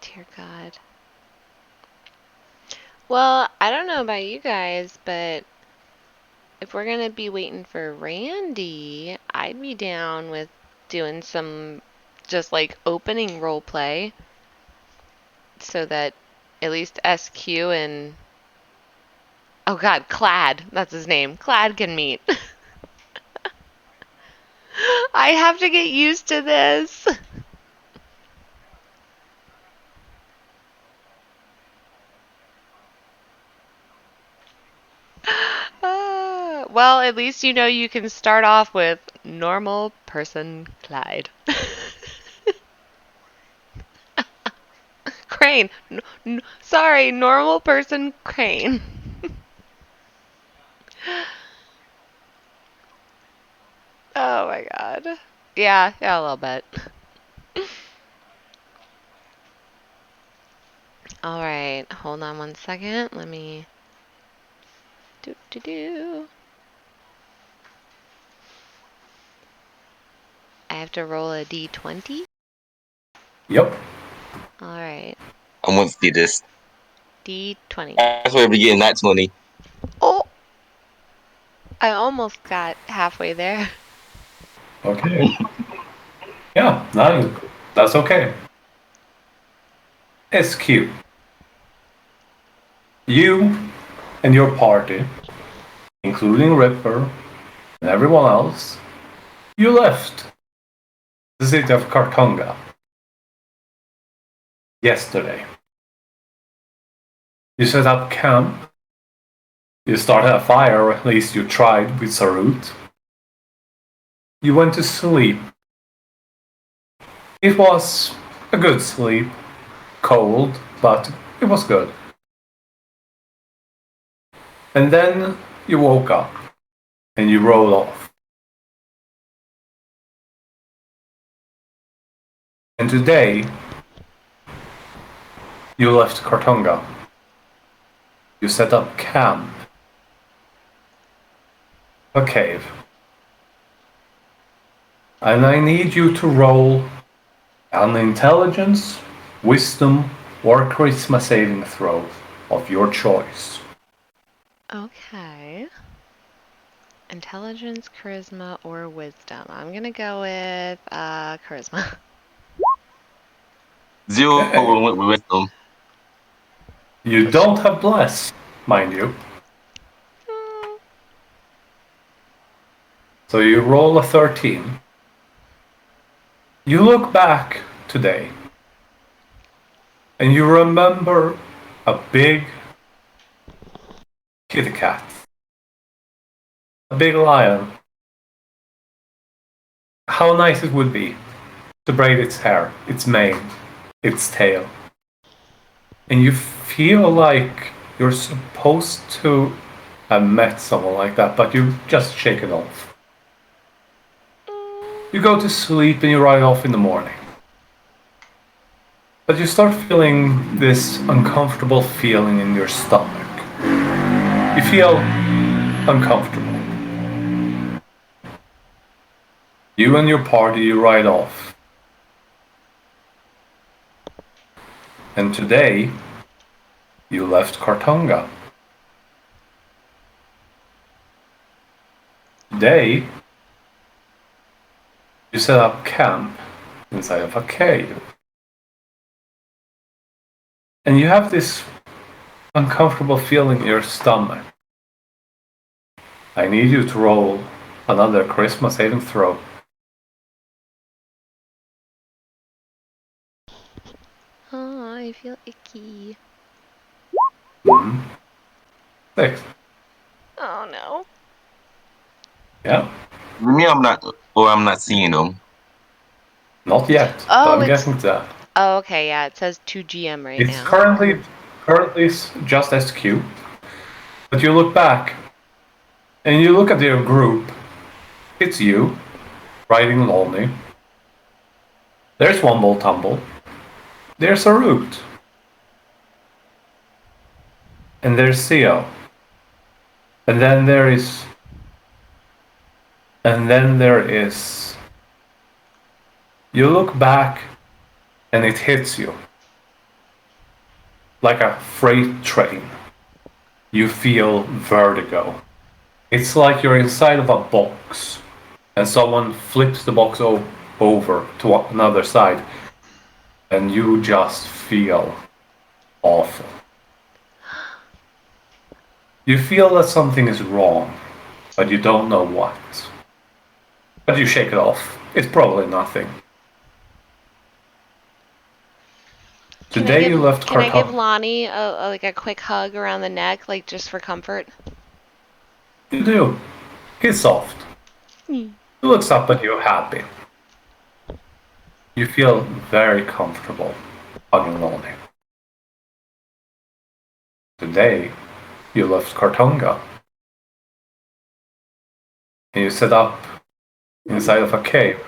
Dear God. Well, I don't know about you guys, but if we're gonna be waiting for Randy, I'd be down with doing some just like opening role play so that at least SQ and oh God, Clad, that's his name. Clad can meet. I have to get used to this. Well, at least you know you can start off with normal person Clyde. Crane. Sorry, normal person Crane. Oh my God. Yeah, a little bit. All right, hold on one second. Let me do. I have to roll a d20. Yep. All right, I want to see this. d20. That's where we're getting that 20. Oh, I almost got halfway there. Okay. Yeah, no, that's okay. SQ. You and your party, including Ripper and everyone else, you left the city of Carthunga yesterday. You set up camp. You started a fire, or at least you tried with Xarrut. You went to sleep. It was a good sleep. Cold, but it was good. And then you woke up and you rolled off. And today, you left Carthunga. You set up camp. A cave. And I need you to roll an intelligence, wisdom, or charisma saving throw of your choice. Okay. Intelligence, charisma, or wisdom. I'm gonna go with charisma. 0 went with wisdom. You don't have bless, mind you. So you roll a 13. You look back today and you remember a big kitty cat, a big lion. How nice it would be to braid its hair, its mane, its tail. And you feel like you're supposed to have met someone like that, but you just shake it off. You go to sleep and you ride off in the morning. But you start feeling this uncomfortable feeling in your stomach. You feel uncomfortable. You and your party, you ride off. And today, you left Carthunga. Today, you set up camp inside of a cave. And you have this uncomfortable feeling in your stomach. I need you to roll another charisma saving throw. Oh, I feel icky. 6. Oh no. Yeah, Me, I'm not seeing them. not yet, but Oh, I'm it's. getting to that. Oh, okay, yeah, it says 2 GM right It's now. currently just SQ, but you look back and you look at your group. It's you, riding Lonnie. There's Wumble Tumble. There's Xarrut. And there's Theo. And then there is You look back and it hits you like a freight train. You feel vertigo. It's like you're inside of a box and someone flips the box over to another side and you just feel awful. You feel that something is wrong, but you don't know what. But you shake it off. It's probably nothing. Today you left Can I give Carthunga. Lonnie like a quick hug around the neck, like just for comfort? You do. He's soft. He looks up at you happy. You feel very comfortable hugging Lonnie. Today you left Carthunga. And you set up inside of a cave.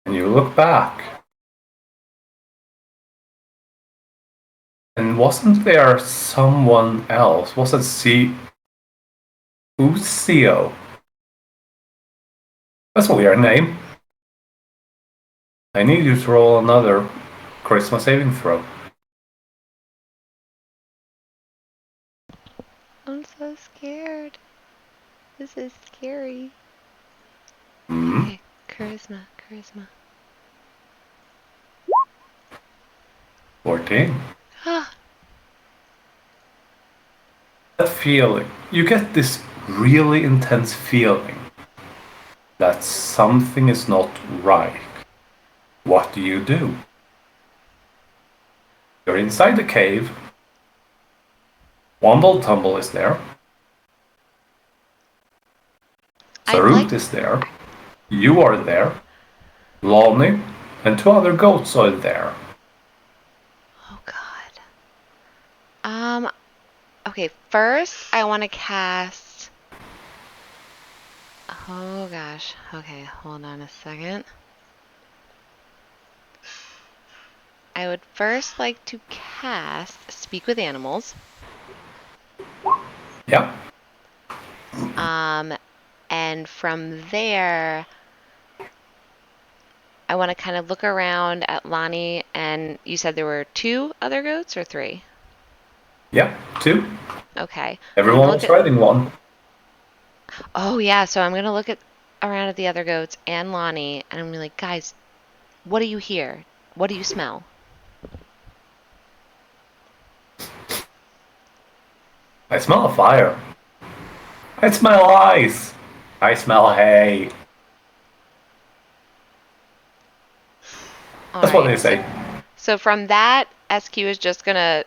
And you look back. And wasn't there someone else? Was it Who's Theo? That's a weird name. I need you to roll another charisma saving throw. I'm so scared. This is scary. Hmm? Okay, charisma. 14. Ah, That feeling, you get this really intense feeling that something is not right. What do? You're inside the cave. Wumble Tumble is there. Xarrut is there. You are there. Lonnie and 2 other goats are there. Oh God. Okay, first I want to cast. Oh gosh. Okay, hold on a second. I would first like to cast Speak with Animals. Yeah. And from there, I want to kind of look around at Lonnie, and you said there were 2 other goats or 3? Yeah. 2. Okay. Everyone was riding one. Oh yeah, so I'm gonna look around at the other goats and Lonnie, and I'm gonna be like, guys, what do you hear? What do you smell? I smell a fire. I smell ice. I smell hay. All That's what right. they say. So from that, SQ is just gonna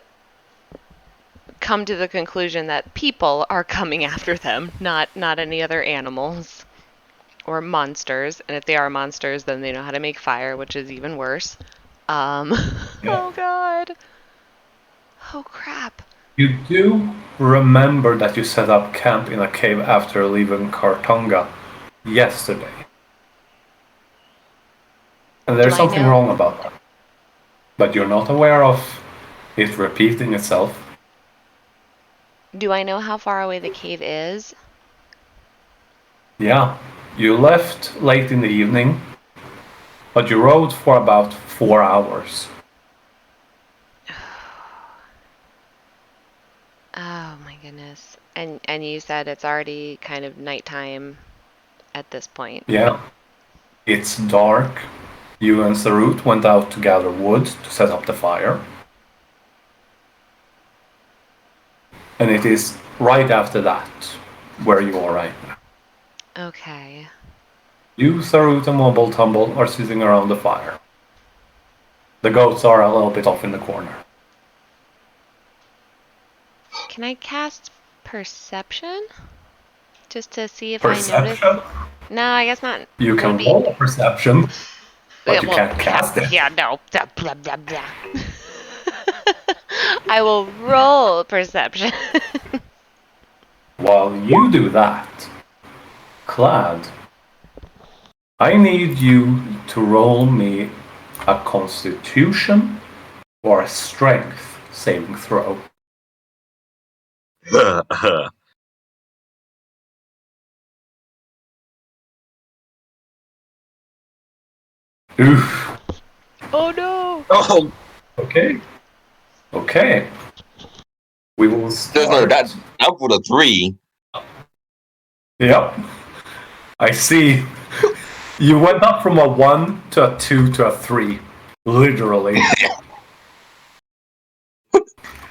come to the conclusion that people are coming after them, not any other animals or monsters. And if they are monsters, then they know how to make fire, which is even worse. Yeah. Oh God. Oh crap. You do remember that you set up camp in a cave after leaving Carthunga yesterday. And Do there's I something know? wrong about that. But you're not aware of it repeating itself. Do I know how far away the cave is? Yeah. You left late in the evening, but you rode for about 4 hours. Oh my goodness. And you said it's already kind of nighttime at this point. Yeah. It's dark. You and Xarrut went out to gather wood to set up the fire. And it is right after that where you are right now. Okay. You, Xarrut, and Wumble Tumble are sitting around the fire. The goats are a little bit off in the corner. Can I cast perception? Just to see if I notice. Perception? No, I guess not. You Would it can be? roll a perception, Yeah, but you well, can't cast it. yeah, no. Blah, blah, blah, blah. I will roll perception. While you do that, Clad, I need you to roll me a constitution or a strength saving throw. Oof. Oh no! Oh, Okay. Okay. We will no, start. that for the 3. Yep. I see. You went up from a 1 to a 2 to a 3. Literally.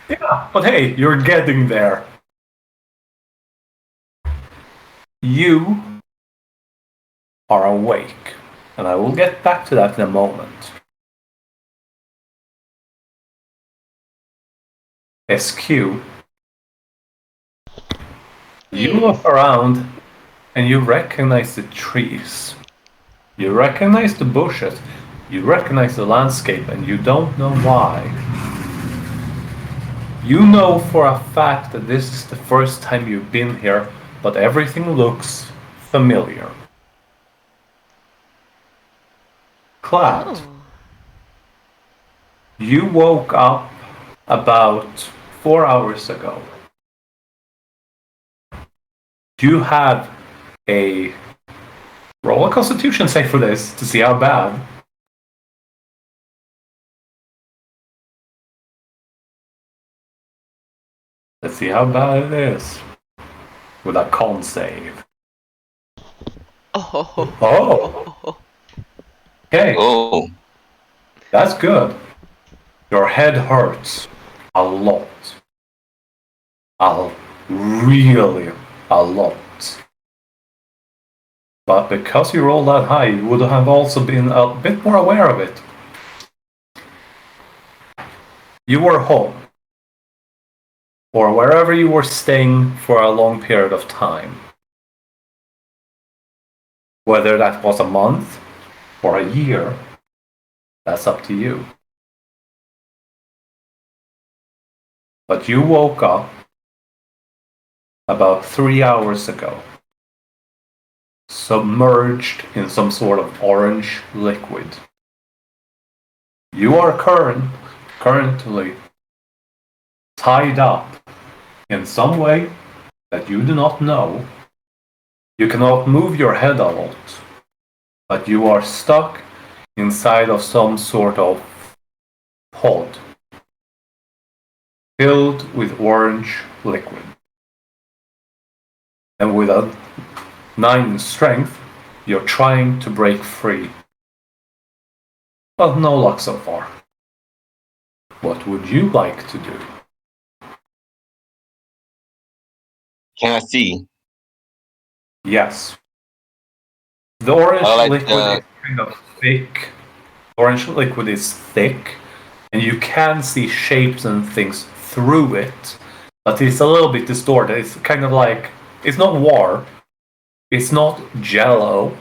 Yeah, but hey, you're getting there. You are awake, and I will get back to that in a moment. SQ, you Yes. look around and you recognize the trees. You recognize the bushes. You recognize the landscape, and you don't know why. You know for a fact that this is the first time you've been here, but everything looks familiar. Clad, Oh. you woke up about 4 hours ago. You have a roll a constitution save for this to see how bad. Let's see how bad it is. With a con save. Oh, okay. Oh, That's good. Your head hurts a lot. Really a lot. But because you rolled that high, you would have also been a bit more aware of it. You were home, or wherever you were staying for a long period of time. Whether that was a month or a year, that's up to you. But you woke up about 3 hours ago, submerged in some sort of orange liquid. You are currently tied up in some way that you do not know. You cannot move your head a lot, but you are stuck inside of some sort of pod filled with orange liquid. And with a 9 strength, you're trying to break free. But no luck so far. What would you like to do? can I see? Yes. The orange I like liquid is kind of thick. Orange liquid is thick, and you can see shapes and things through it, but it's a little bit distorted. It's kind of like, it's not warm, it's not jello,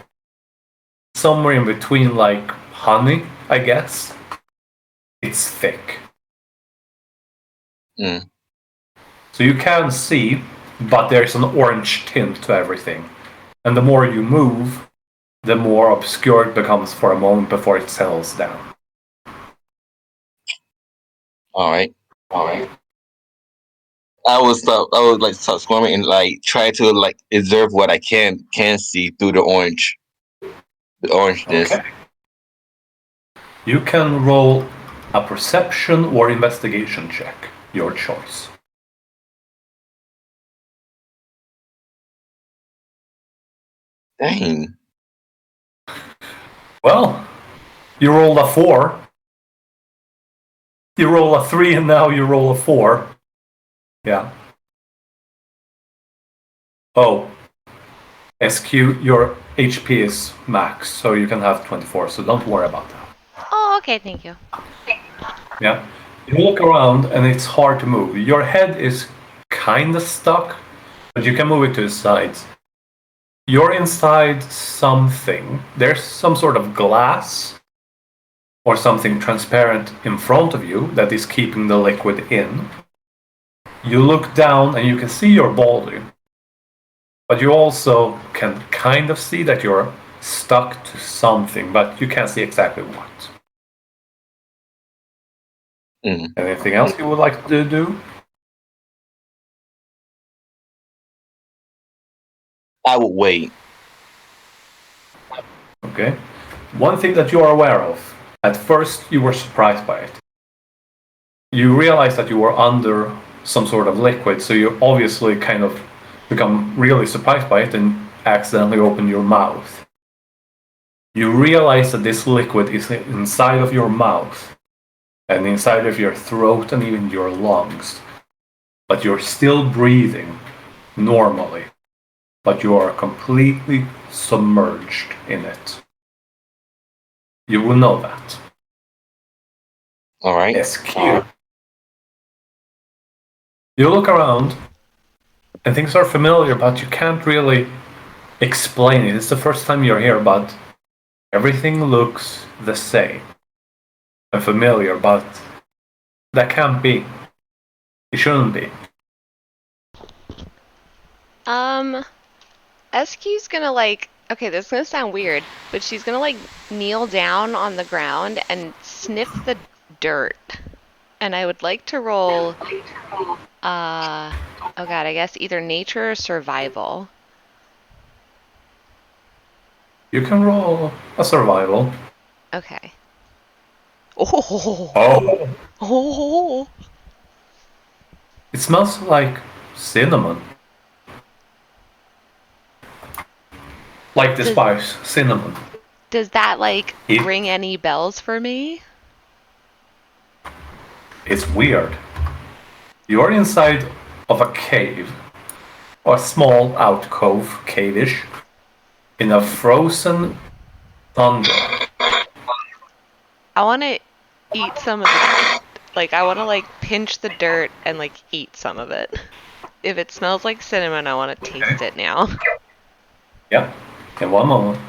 somewhere in between, like honey, I guess. It's thick. Mm. So you can see, but there's an orange tint to everything. And the more you move, the more obscure it becomes for a moment before it settles down. All right. I would like start squirming and like try to like observe what I can see through the orangeness. Okay. You can roll a perception or investigation check, your choice. Dang. Well, you rolled a 4. You roll a 3 and now you roll a 4. Yeah. Oh, SQ, your HP is max, so you can have 24, so don't worry about that. Oh, okay, thank you. Yeah. You look around and it's hard to move. Your head is kind of stuck, but you can move it to the sides. You're inside something. There's some sort of glass or something transparent in front of you that is keeping the liquid in. You look down and you can see your body, but you also can kind of see that you're stuck to something, but you can't see exactly what. Mm. Anything else you would like to do? I would wait. Okay. one thing that you are aware of, at first you were surprised by it. You realize that you were under some sort of liquid, so you obviously kind of become really surprised by it and accidentally open your mouth. You realize that this liquid is inside of your mouth and inside of your throat and even your lungs. But you're still breathing normally, but you are completely submerged in it. You will know that. All right. SQ. You look around, and things are familiar, but you can't really explain it. It's the first time you're here, but everything looks the same and familiar, but that can't be. It shouldn't be. SQ's gonna okay, this is gonna sound weird, but she's gonna kneel down on the ground and sniff the dirt. And I would like to roll, oh god, I guess either nature or survival. You can roll a survival. Okay. Oh. Oh! Oh. It smells like cinnamon. Like the spice, cinnamon. Does that ring any bells for me? It's weird. You're inside of a cave, or a small alcove, cave-ish, in a frozen tundra. I want to eat some of the, I want to pinch the dirt and eat some of it. If it smells like cinnamon, I want to taste it now. Yep, in one moment.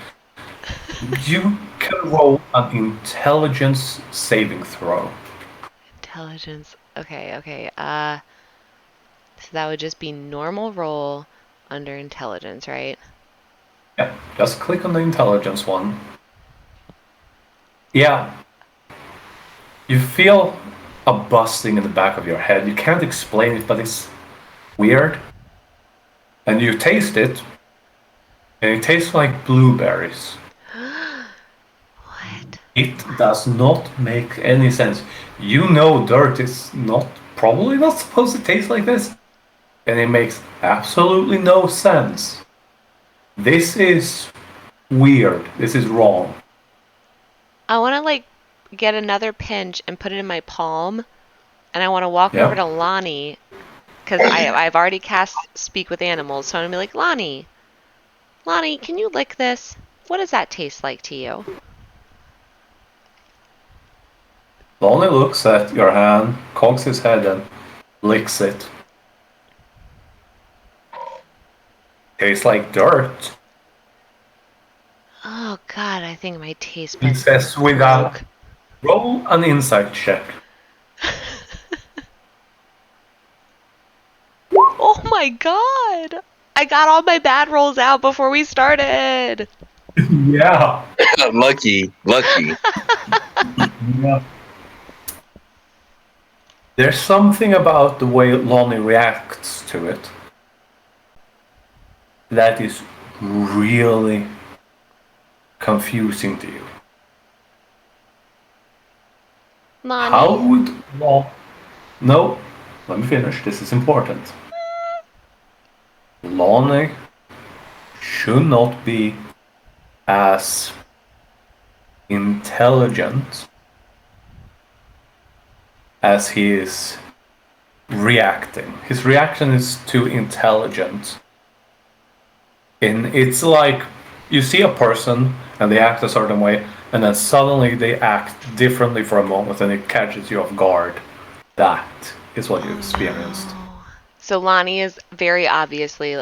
You can roll an intelligence saving throw. Intelligence. Okay. So that would just be normal roll under intelligence, right? Yeah, just click on the intelligence one. Yeah. You feel a busting in the back of your head. You can't explain it, but it's weird. And you taste it, and it tastes like blueberries. What? It does not make any sense. You know dirt is probably not supposed to taste like this. And it makes absolutely no sense. This is weird. This is wrong. I want to get another pinch and put it in my palm, and I want to walk over to Lonnie, because I've already cast Speak with Animals, so I'm gonna be like, Lonnie, can you lick this? What does that taste like to you? Lonnie looks at your hand, cocks his head, and licks it. Tastes like dirt. Oh god, I think my taste He buds says without. Roll an insight check. Oh my god! I got all my bad rolls out before we started! Yeah. Lucky. Yeah. There's something about the way Lonnie reacts to it that is really confusing to you. Lonnie. How would Lonnie... No, let me finish. This is important. Lonnie should not be as intelligent as he is reacting. His reaction is too intelligent. And it's like you see a person and they act a certain way, and then suddenly they act differently for a moment and it catches you off guard. That is what you experienced. So Lonnie is very obviously,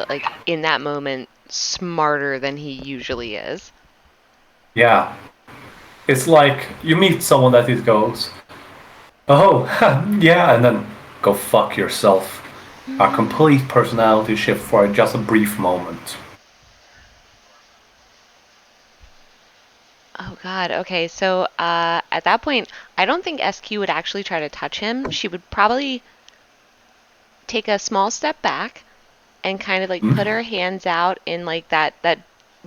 in that moment, smarter than he usually is. Yeah. It's like you meet someone that it goes, oh, yeah, and then go fuck yourself. A complete personality shift for just a brief moment. Oh god, okay, so at that point, I don't think SQ would actually try to touch him. She would probably take a small step back and kind of put her hands out in that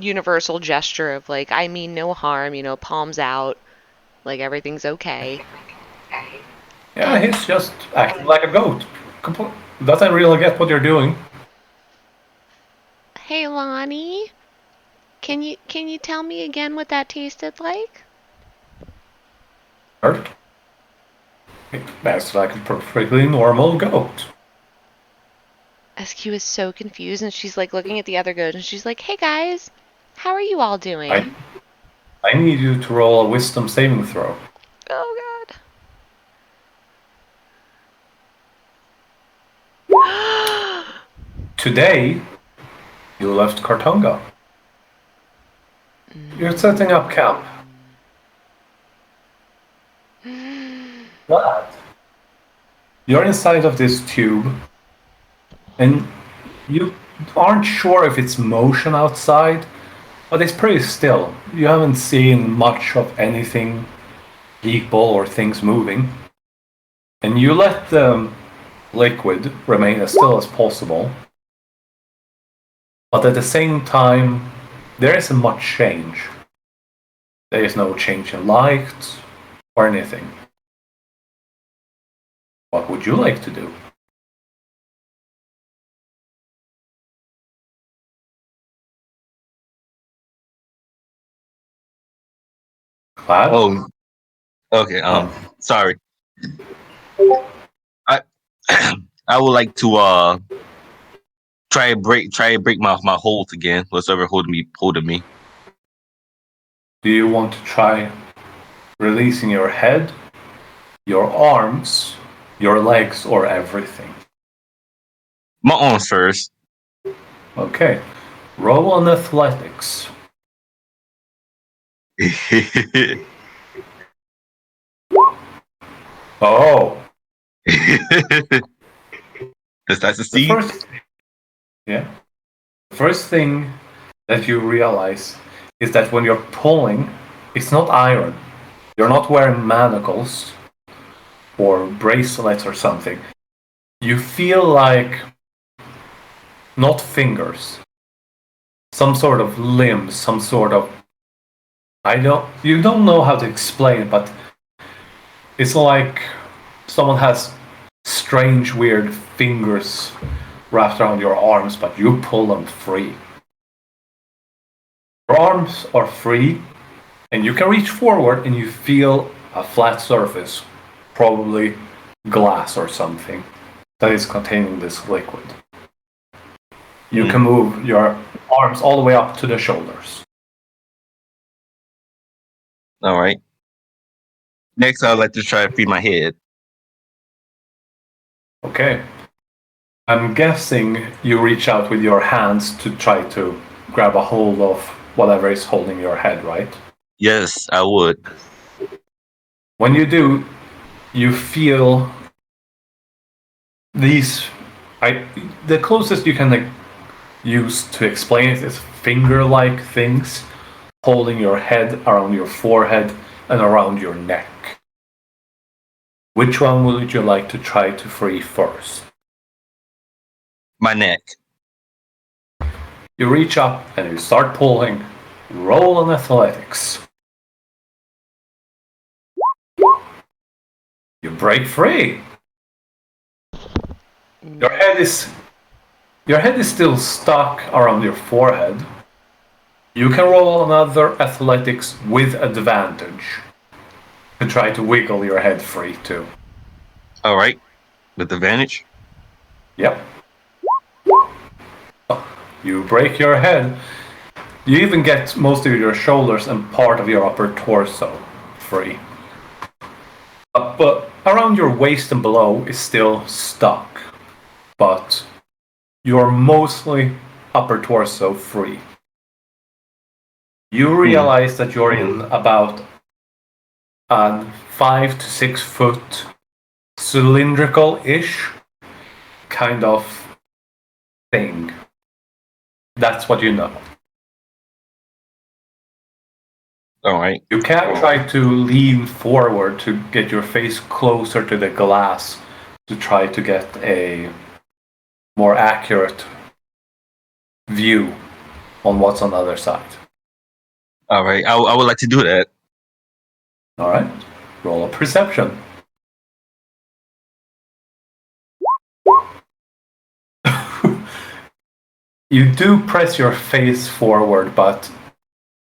universal gesture of like, I mean no harm, palms out, like everything's okay. Yeah, he's just acting like a goat. Doesn't really get what you're doing. Hey Lonnie, can you tell me again what that tasted like? Hurt. It acts like a perfectly normal goat. SQ is so confused and she's like looking at the other goat and she's like, hey guys, how are you all doing? I need you to roll a wisdom saving throw. Oh god. Today, you left Carthunga. You're setting up camp. What? You're inside of this tube, and you aren't sure if it's motion outside, but it's pretty still. You haven't seen much of anything, people or things moving. And you let the liquid remain as still as possible. But at the same time, there isn't much change. There is no change in light or anything. What would you like to do? Clad? Oh, okay. Sorry. I I would like to try to break my hold again. Whatever holding me. Do you want to try releasing your head, your arms, your legs, or everything? My arms first. Okay. Roll on athletics. Oh, That's a the C. first, yeah. The first thing that you realize is that when you're pulling, it's not iron. You're not wearing manacles or bracelets or something. You feel like not fingers, some sort of limbs, some sort of you don't know how to explain it, but it's like someone has strange weird fingers wrapped around your arms, but you pull them free. Your arms are free, and you can reach forward and you feel a flat surface, probably glass or something, that is containing this liquid. You can move your arms all the way up to the shoulders. All right. Next, I'd like to try to free my head. Okay. I'm guessing you reach out with your hands to try to grab a hold of whatever is holding your head, right? Yes, I would. When you do, you feel these. The closest you can use to explain it is finger-like things holding your head around your forehead and around your neck. Which one would you like to try to free first? My neck. You reach up and you start pulling. Roll on athletics. You break free. Your head is still stuck around your forehead. You can roll another athletics with advantage to try to wiggle your head free too. All right. With advantage. Yep. You break your head. You even get most of your shoulders and part of your upper torso free. But around your waist and below is still stuck. But you're mostly upper torso free. You realize that you're in about a 5 to 6 foot cylindrical-ish kind of thing. That's what you know. All right. You can try to lean forward to get your face closer to the glass to try to get a more accurate view on what's on the other side. All right, I would like to do that. All right. Roll a perception. You do press your face forward, but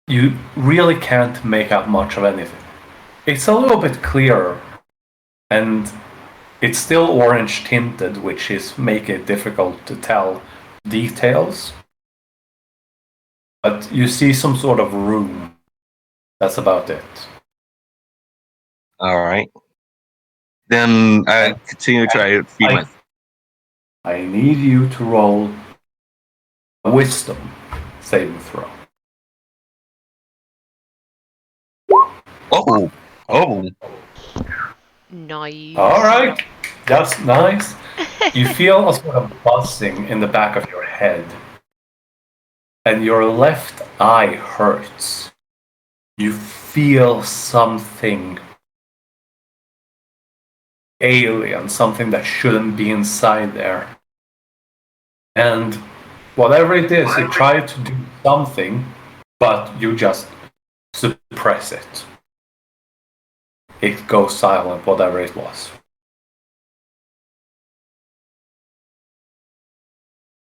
you really can't make out much of anything. It's a little bit clearer, and it's still orange tinted, which is making it difficult to tell details. But you see some sort of room. That's about it. All right. Then I continue to try to feed my. I need you to roll a wisdom saving throw. Oh, oh. Nice. All right. That's nice. You feel a sort of buzzing in the back of your head, and your left eye hurts. You feel something alien, something that shouldn't be inside there. And whatever it is, you try to do something, but you just suppress it. It goes silent, whatever it was.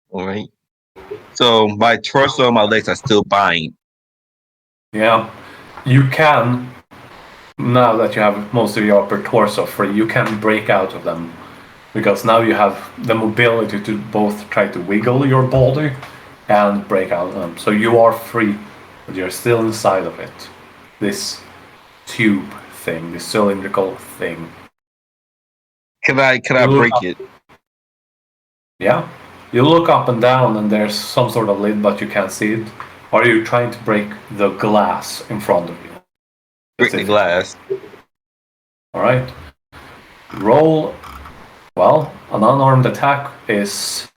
All right. So my torso and my legs are still bind. Yeah. You can, now that you have most of your upper torso free, you can break out of them. Because now you have the mobility to both try to wiggle your body and break out of them. So you are free, but you're still inside of it. This tube thing, this cylindrical thing. Can I break it? Yeah. You look up and down and there's some sort of lid, but you can't see it. Or are you trying to break the glass in front of you? Break the glass. Alright. Roll. Well, an unarmed attack is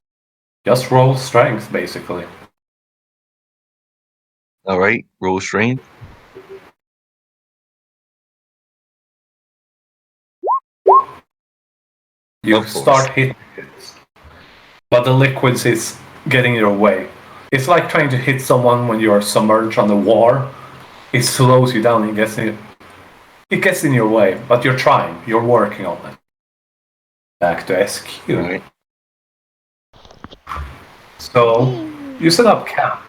just roll strength, basically. All right. Roll strength. You start hitting it, but the liquids is getting in your way. It's like trying to hit someone when you're submerged underwater. It slows you down. It gets in your way, but you're trying. You're working on it. Back to SQ. Right. So you set up camp,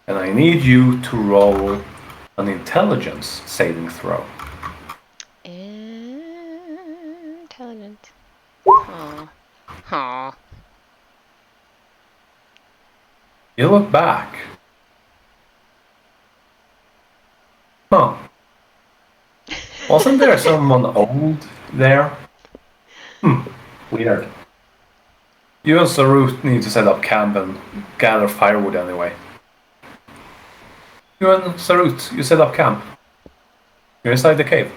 and I need you to roll an intelligence saving throw. Intelligent. Oh. Oh. You look back. Huh. Wasn't there someone old there? Weird. You and Xarrut need to set up camp and gather firewood anyway. You and Xarrut, you set up camp. You're inside the cave.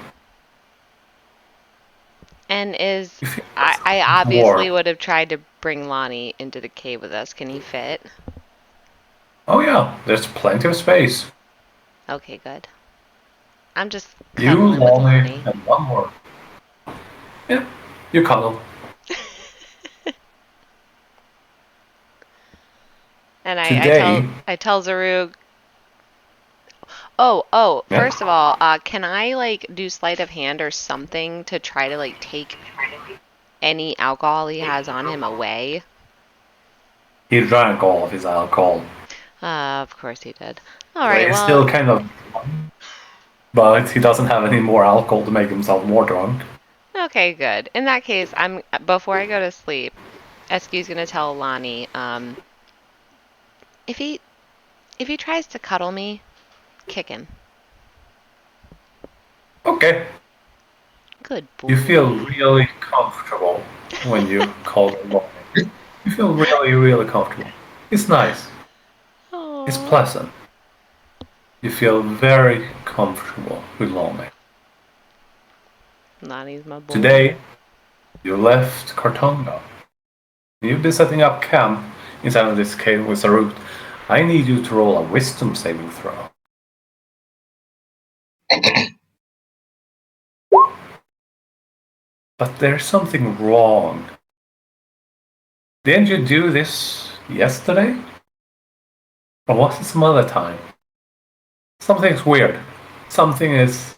And is You feel I obviously warm. would have tried to bring Lonnie into the cave with us. Can he fit? Oh yeah, there's plenty of space. Okay, good. I'm just You, cuddling with Lonnie, Lonnie. and one more. Yeah, you cuddle. And Today, I tell Xarrut. Oh, yeah, first of all, can I like do sleight of hand or something to try to like take any alcohol he has on him away? he drank all of his alcohol. Of course he did. All So right, he's well, still kind of, but he doesn't have any more alcohol to make himself more drunk. okay, good. In that case, before I go to sleep, SQ's gonna tell Lonnie, if he tries to cuddle me, kick him. Okay. Good You feel boy. really comfortable when you call him Lonnie. You feel really, really comfortable. It's nice. It's Aww. pleasant. You feel very comfortable with Lonnie. Lonnie's my boy. Today, you left Carthunga. You've been setting up camp inside of this cave with Xarrut. I need you to roll a wisdom saving throw. But there's something wrong. Didn't you do this yesterday? Or was it some other time? Something's weird. Something is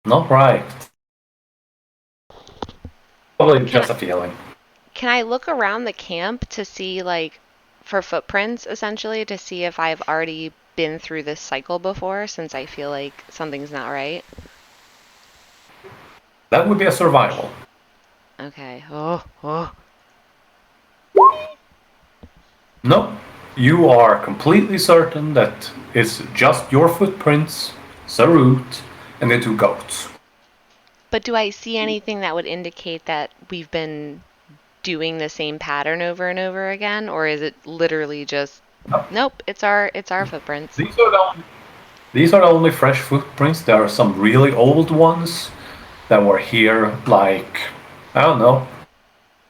not right. Probably Can just a feeling. can I look around the camp to see like for footprints essentially to see if I've already been through this cycle before since I feel like something's not right? That would be a survival. Okay. Oh. No, you are completely certain that it's just your footprints, Xarrut, and the two goats. But do I see anything that would indicate that we've been doing the same pattern over and over again, or is it literally just No. nope, it's our footprints. These are the only, these are the only fresh footprints. There are some really old ones that were here like, I don't know,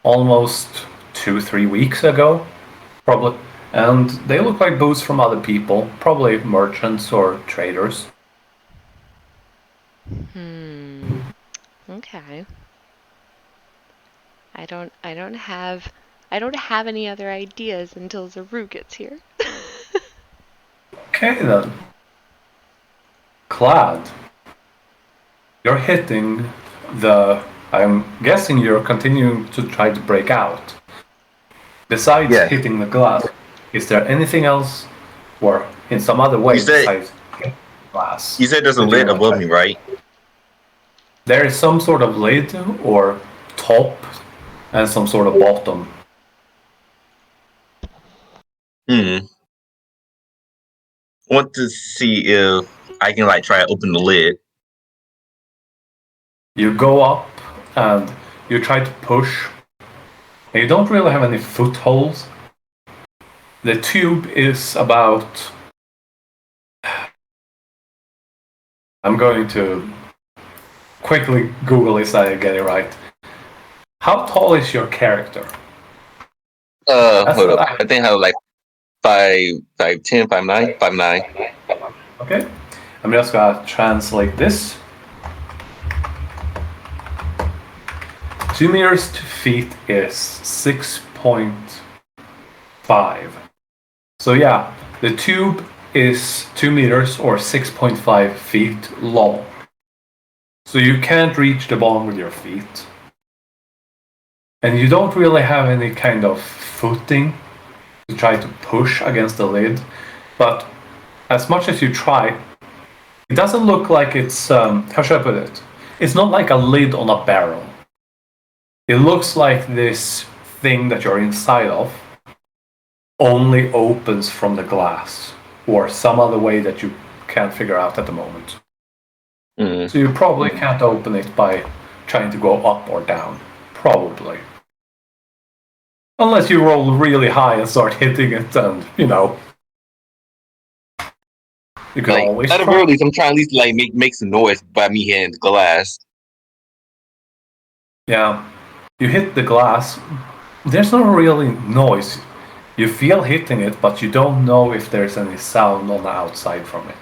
almost 2-3 weeks ago, probably. And they look like boots from other people, probably merchants or traders. Okay. I don't have any other ideas until Xarrut gets here. Okay then. Clad, you're hitting the. I'm guessing you're continuing to try to break out. Besides Yes. hitting the glass, is there anything else, or in some other way You said besides hitting the glass, you said there's a that you lid want to above try? me, right? There is some sort of lid or top and some sort of bottom. Hmm. I want to see if I can like try to open the lid. You go up and you try to push, and you don't really have any footholds. The tube is about. I'm going to quickly Google this so I get it right. How tall is your character? That's Hold what up. I. I think I have like 5'10", 5'9", 5'9". Okay. I'm just gonna translate this. 2 meters to feet is 6.5. So yeah, the tube is 2 meters or 6.5 feet long. So you can't reach the bottom with your feet. And you don't really have any kind of footing to try to push against the lid. But as much as you try, it doesn't look like it's, how should I put it? It's not like a lid on a barrel. It looks like this thing that you're inside of only opens from the glass or some other way that you can't figure out at the moment. Mm. So you probably can't open it by trying to go up or down. Probably. Unless you roll really high and start hitting it and, you can Like always at the very try. least, I'm trying at least like make some noise by me hitting the glass. Yeah. You hit the glass. There's no really noise. You feel hitting it, but you don't know if there's any sound on the outside from it.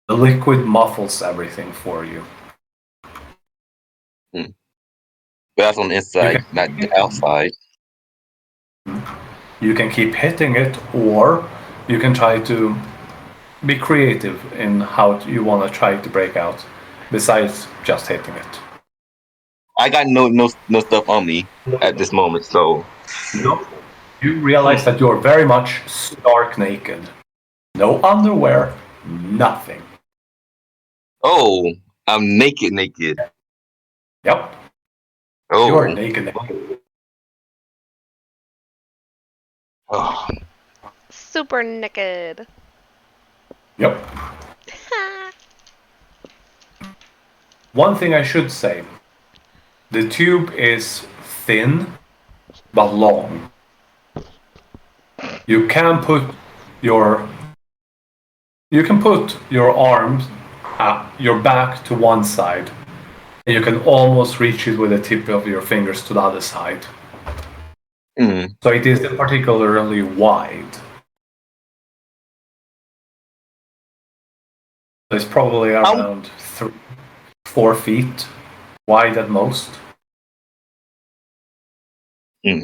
The liquid muffles everything for you. Mm. But that's on the You inside, not can the outside. you can keep hitting it, or you can try to be creative in how you want to try to break out, besides just hitting it. I got no stuff on me at this moment, so Nope. You realize that you're very much stark naked. No underwear, nothing. oh, I'm naked. Yep, you are Oh, naked. oh. Super naked. Yep. One thing I should say, the tube is thin but long. You can put your you can put your arms, your back to one side, and you can almost reach it with the tip of your fingers to the other side. Mm. So it isn't particularly wide. It's probably I'm, around 4 feet wide at most. mm.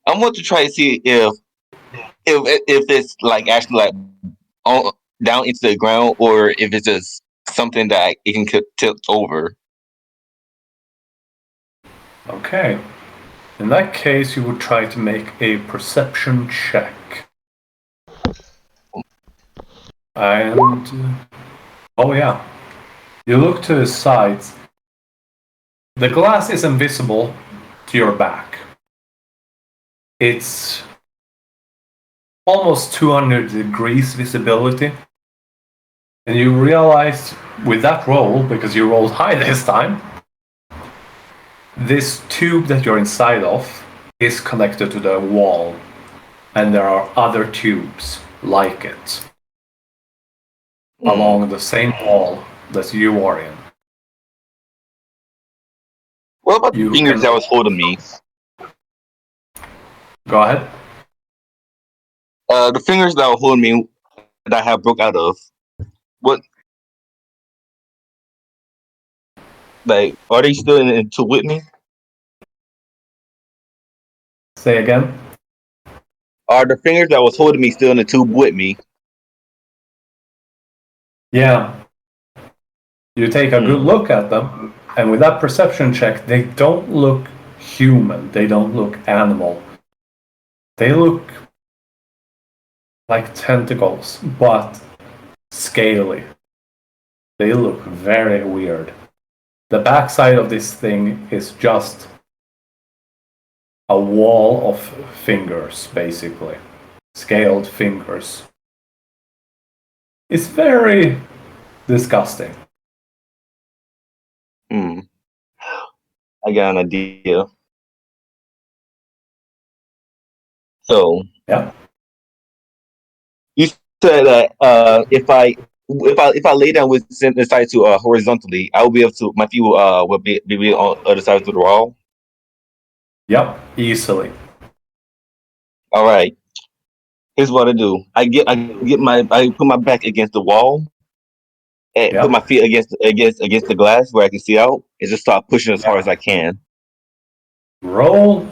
I want to try to see if if it's like actually like on, down into the ground, or if it's just something that it can tilt over. Okay. In that case, you would try to make a perception check. And oh yeah, you look to the sides. The glass is invisible to your back. It's almost 200 degrees visibility. And you realize with that roll, because you rolled high this time, this tube that you're inside of is connected to the wall. And there are other tubes like it along the same wall that you are in. What about the You fingers can that was holding me? go ahead. The fingers that were holding me that I have broke out of. What, like, are they still in two with me? Say again. Are the fingers that was holding me still in the tube with me? Yeah. You take a good look at them, and with that perception check, they don't look human. They don't look animal. They look like tentacles, but scaly. They look very weird. The backside of this thing is just a wall of fingers, basically. Scaled fingers. It's very disgusting. I got an idea. So Yeah. you said that if I lay down with the side to horizontally, I will be able to my feet will be on the other side of the wall. Yep. Easily. All right. Here's what I do. I put my back against the wall and put Yep. my feet against the glass where I can see out, and just start pushing as hard as I can. Roll,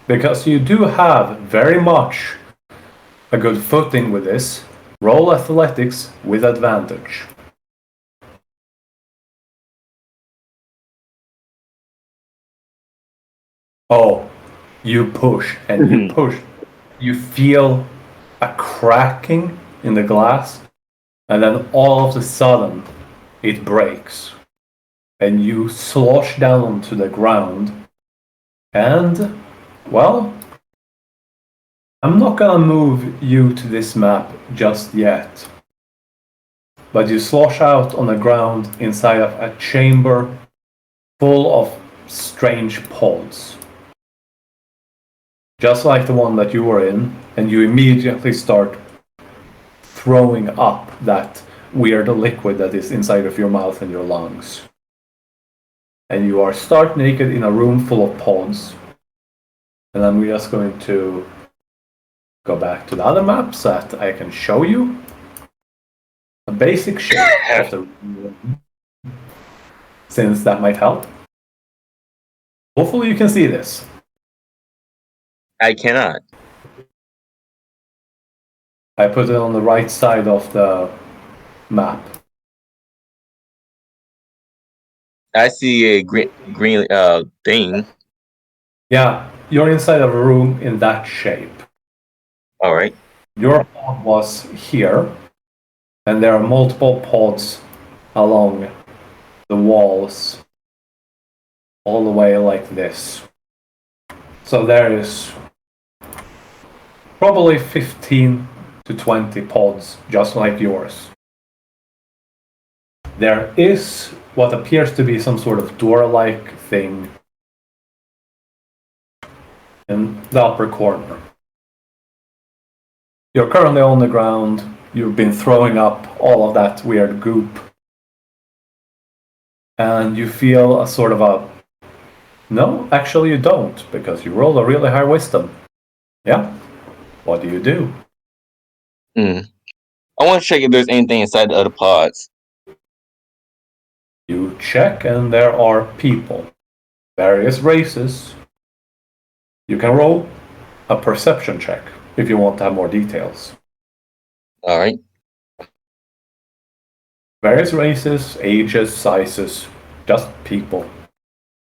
because you do have very much a good footing with this. Roll athletics with advantage. Oh, you push and you push. You feel a cracking in the glass, and then all of a sudden it breaks. And you slosh down to the ground. And, well, I'm not gonna move you to this map just yet. But you slosh out on the ground inside of a chamber full of strange pods. Just like the one that you were in, and you immediately start throwing up that weird liquid that is inside of your mouth and your lungs. And you are stark naked in a room full of pods. And I'm just going to go back to the other maps that I can show you. A basic shape of the room, since that might help. Hopefully you can see this. I cannot. I put it on the right side of the map. I see a green thing. Yeah, you're inside of a room in that shape. All right. Your pod was here, and there are multiple pods along the walls, all the way like this. So there is probably 15 to 20 pods just like yours. There is what appears to be some sort of door-like thing in the upper corner. You're currently on the ground. You've been throwing up all of that weird goop. And you feel a sort of a... No, actually you don't, because you rolled a really high wisdom. Yeah? What do you do? I want to check if there's anything inside the other pods. You check, and there are people. Various races. You can roll a perception check if you want to have more details. All right. Various races, ages, sizes, just people.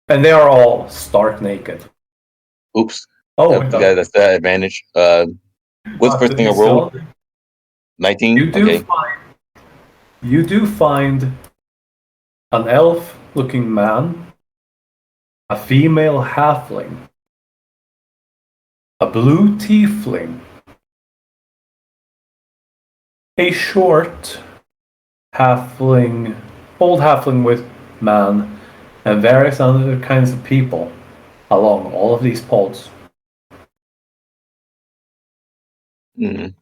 And they are all stark naked. Oops. Oh, That's the advantage. What's the first thing I rolled? 19. You do find an elf-looking man, a female halfling, a blue tiefling, a short halfling, old halfling with man, and various other kinds of people along all of these pods. Mm.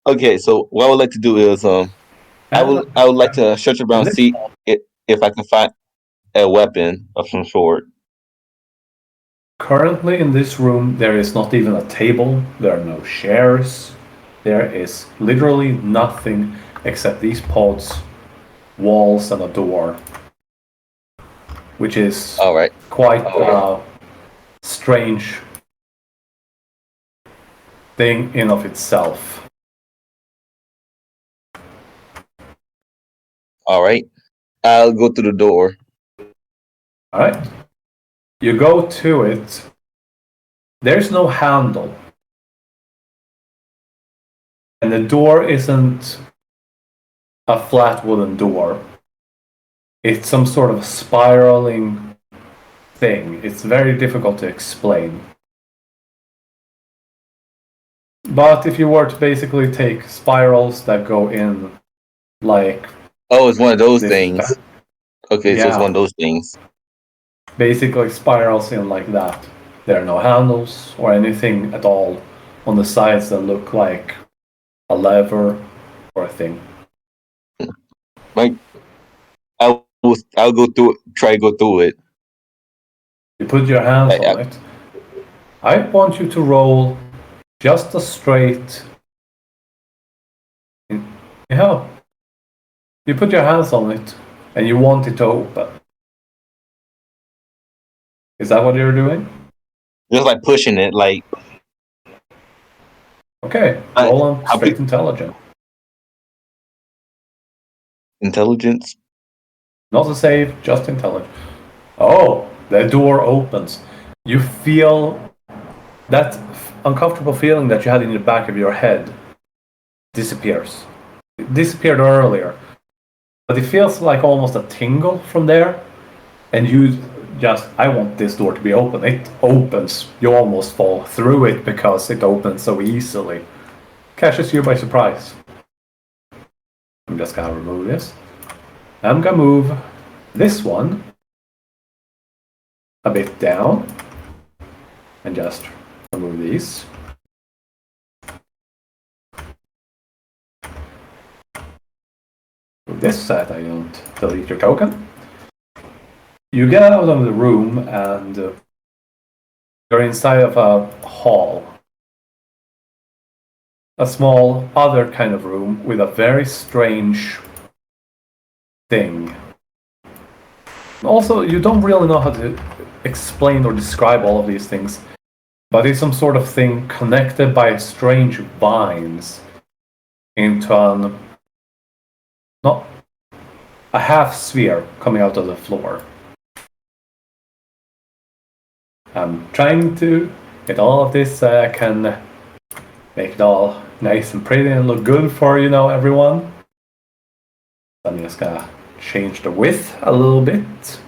Okay. So what I would like to do is I would like to search around, see if I can find a weapon of some sort. Currently in this room, there is not even a table, there are no chairs, there is literally nothing except these pods, walls, and a door, which is All right. quite a strange thing in of itself. All right. I'll go to the door. All right, you go to it. There's no handle, and the door isn't a flat wooden door. It's some sort of spiraling thing. It's very difficult to explain. But if you were to basically take spirals that go in, like, Oh, it's one of those this, things. Okay, so it's one of those things. basically spirals in like that. There are no handles or anything at all on the sides that look like a lever or a thing. Like, I'll go through it, try to go through it. You put your hands on it. I want you to roll just a straight. Yeah. You put your hands on it and you want it to open. Is that what you're doing? Just like pushing it, like. Okay, roll on straight intelligence. Intelligence? Not a save, just intelligence. Oh, the door opens. You feel that uncomfortable feeling that you had in the back of your head disappears. It disappeared earlier, but it feels like almost a tingle from there. And you just, I want this door to be open. It opens. You almost fall through it because it opens so easily. Catches you by surprise. I'm just gonna remove this. I'm gonna move this one a bit down and just remove these. With this set, I don't delete your token. You get out of the room and you're inside of a hall. A small other kind of room with a very strange thing. Also, you don't really know how to explain or describe all of these things, but it's some sort of thing connected by strange vines into not a half sphere coming out of the floor. I'm trying to get all of this so I can make it all nice and pretty and look good for, everyone. I'm just gonna change the width a little bit.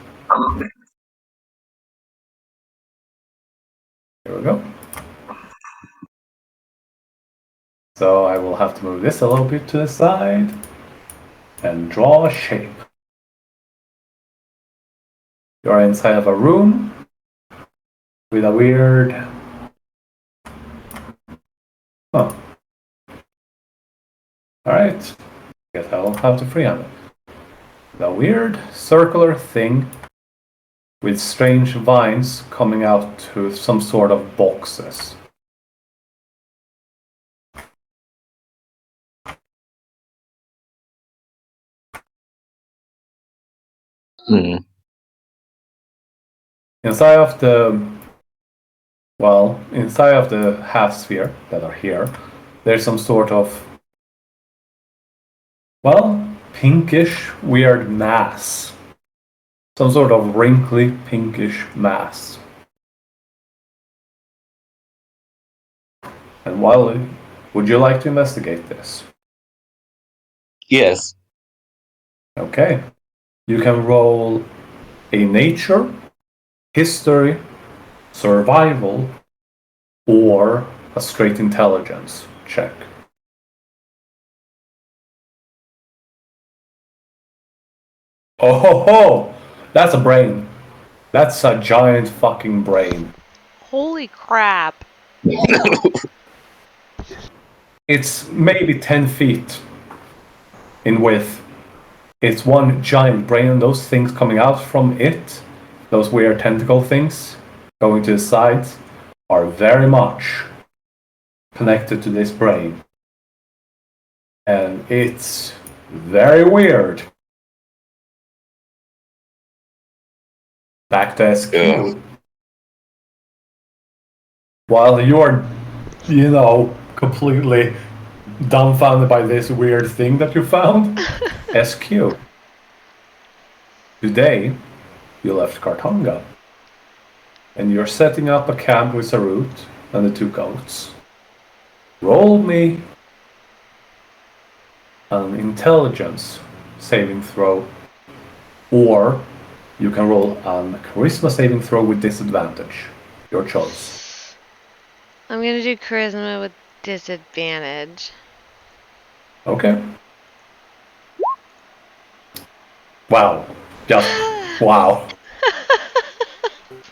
There we go. So I will have to move this a little bit to the side and draw a shape. You're inside of a room with a weird... Oh. Alright. Guess I'll have to freehand it. A weird circular thing with strange vines coming out to some sort of boxes. Hmm. Inside of the Well, inside of the half sphere that are here, there's some sort of, well, pinkish, weird mass. Some sort of wrinkly, pinkish mass. And would you like to investigate this? Yes. Okay. You can roll a nature, history, survival, or a straight intelligence check. Oh ho ho! That's a brain. That's a giant fucking brain. Holy crap. It's maybe 10 feet in width. It's one giant brain, and those things coming out from it, those weird tentacle things going to the sides, are very much connected to this brain. And it's very weird. Back to S.Q. Yeah. While you're, completely dumbfounded by this weird thing that you found, S.Q. Today, you left Carthunga, and you're setting up a camp with Xarrut and the two goats. Roll me an intelligence saving throw, or you can roll a charisma saving throw with disadvantage. Your choice. I'm gonna do charisma with disadvantage. Okay. Wow. Just wow. You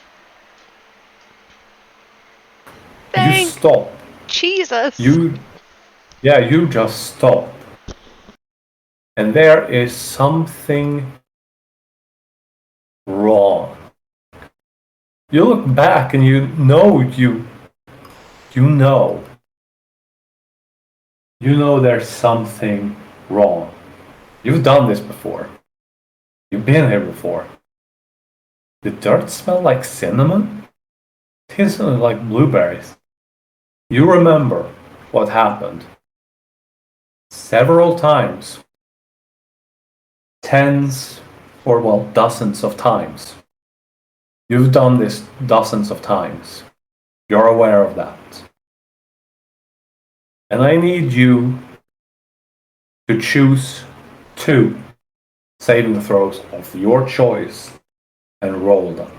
Thank stop. Jesus. You just stop. And there is something wrong. You look back and you know there's something wrong. You've done this before. You've been here before. The dirt smell like cinnamon? It smells like blueberries. You remember what happened several times. Tens or, dozens of times. You've done this dozens of times. You're aware of that. And I need you to choose 2 saving throws of your choice and roll them.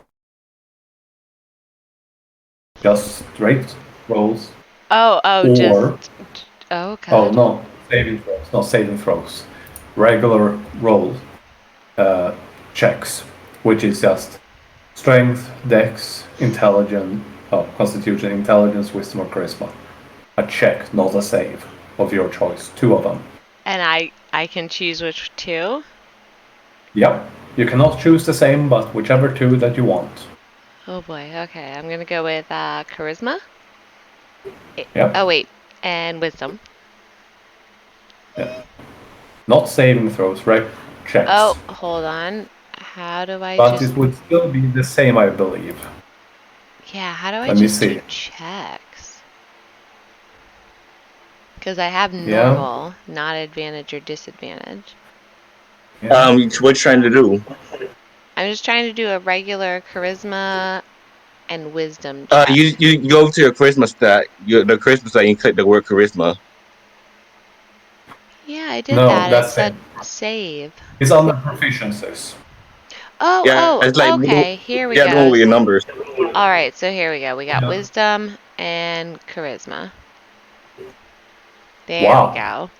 Just straight rolls. Oh, or, just. Oh, God. Oh, no. Saving throws. No, saving throws. Regular roll checks, which is just strength, dex, constitution, intelligence, wisdom, or charisma. A check, not a save, of your choice. 2 of them. And I can choose which 2? Yep. You cannot choose the same, but whichever 2 that you want. Oh boy, okay. I'm gonna go with charisma. Yep. Oh, wait. And wisdom. Yeah. Not saving throws, right? Checks. Oh, hold on. How do I But just... it would still be the same, I believe. Yeah, how do I Let me just see. do checks? Because I have normal, not advantage or disadvantage. Yeah. What you trying to do? I'm just trying to do a regular charisma and wisdom check. You go to your Christmas stat. The Christmas stat, you click the word charisma. Yeah, I did No, that. It that's said it. save. It's under proficiencies. Yeah, it's like Okay. Here we the one go. with your numbers. All right, so here we go. We got Yeah. wisdom and charisma. There Wow. we go.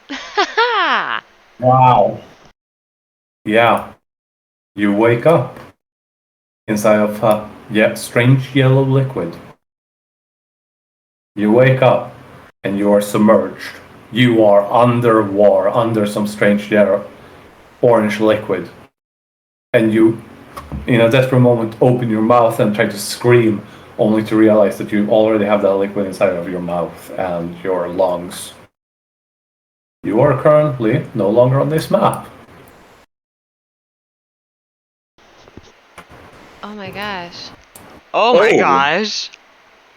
Wow. Yeah. You wake up inside of a strange yellow liquid. You wake up and you are submerged. You are underwater, under some strange yellow orange liquid. And you, in a desperate moment, open your mouth and try to scream, only to realize that you already have that liquid inside of your mouth and your lungs. You are currently no longer on this map. Oh my gosh. Oh my gosh.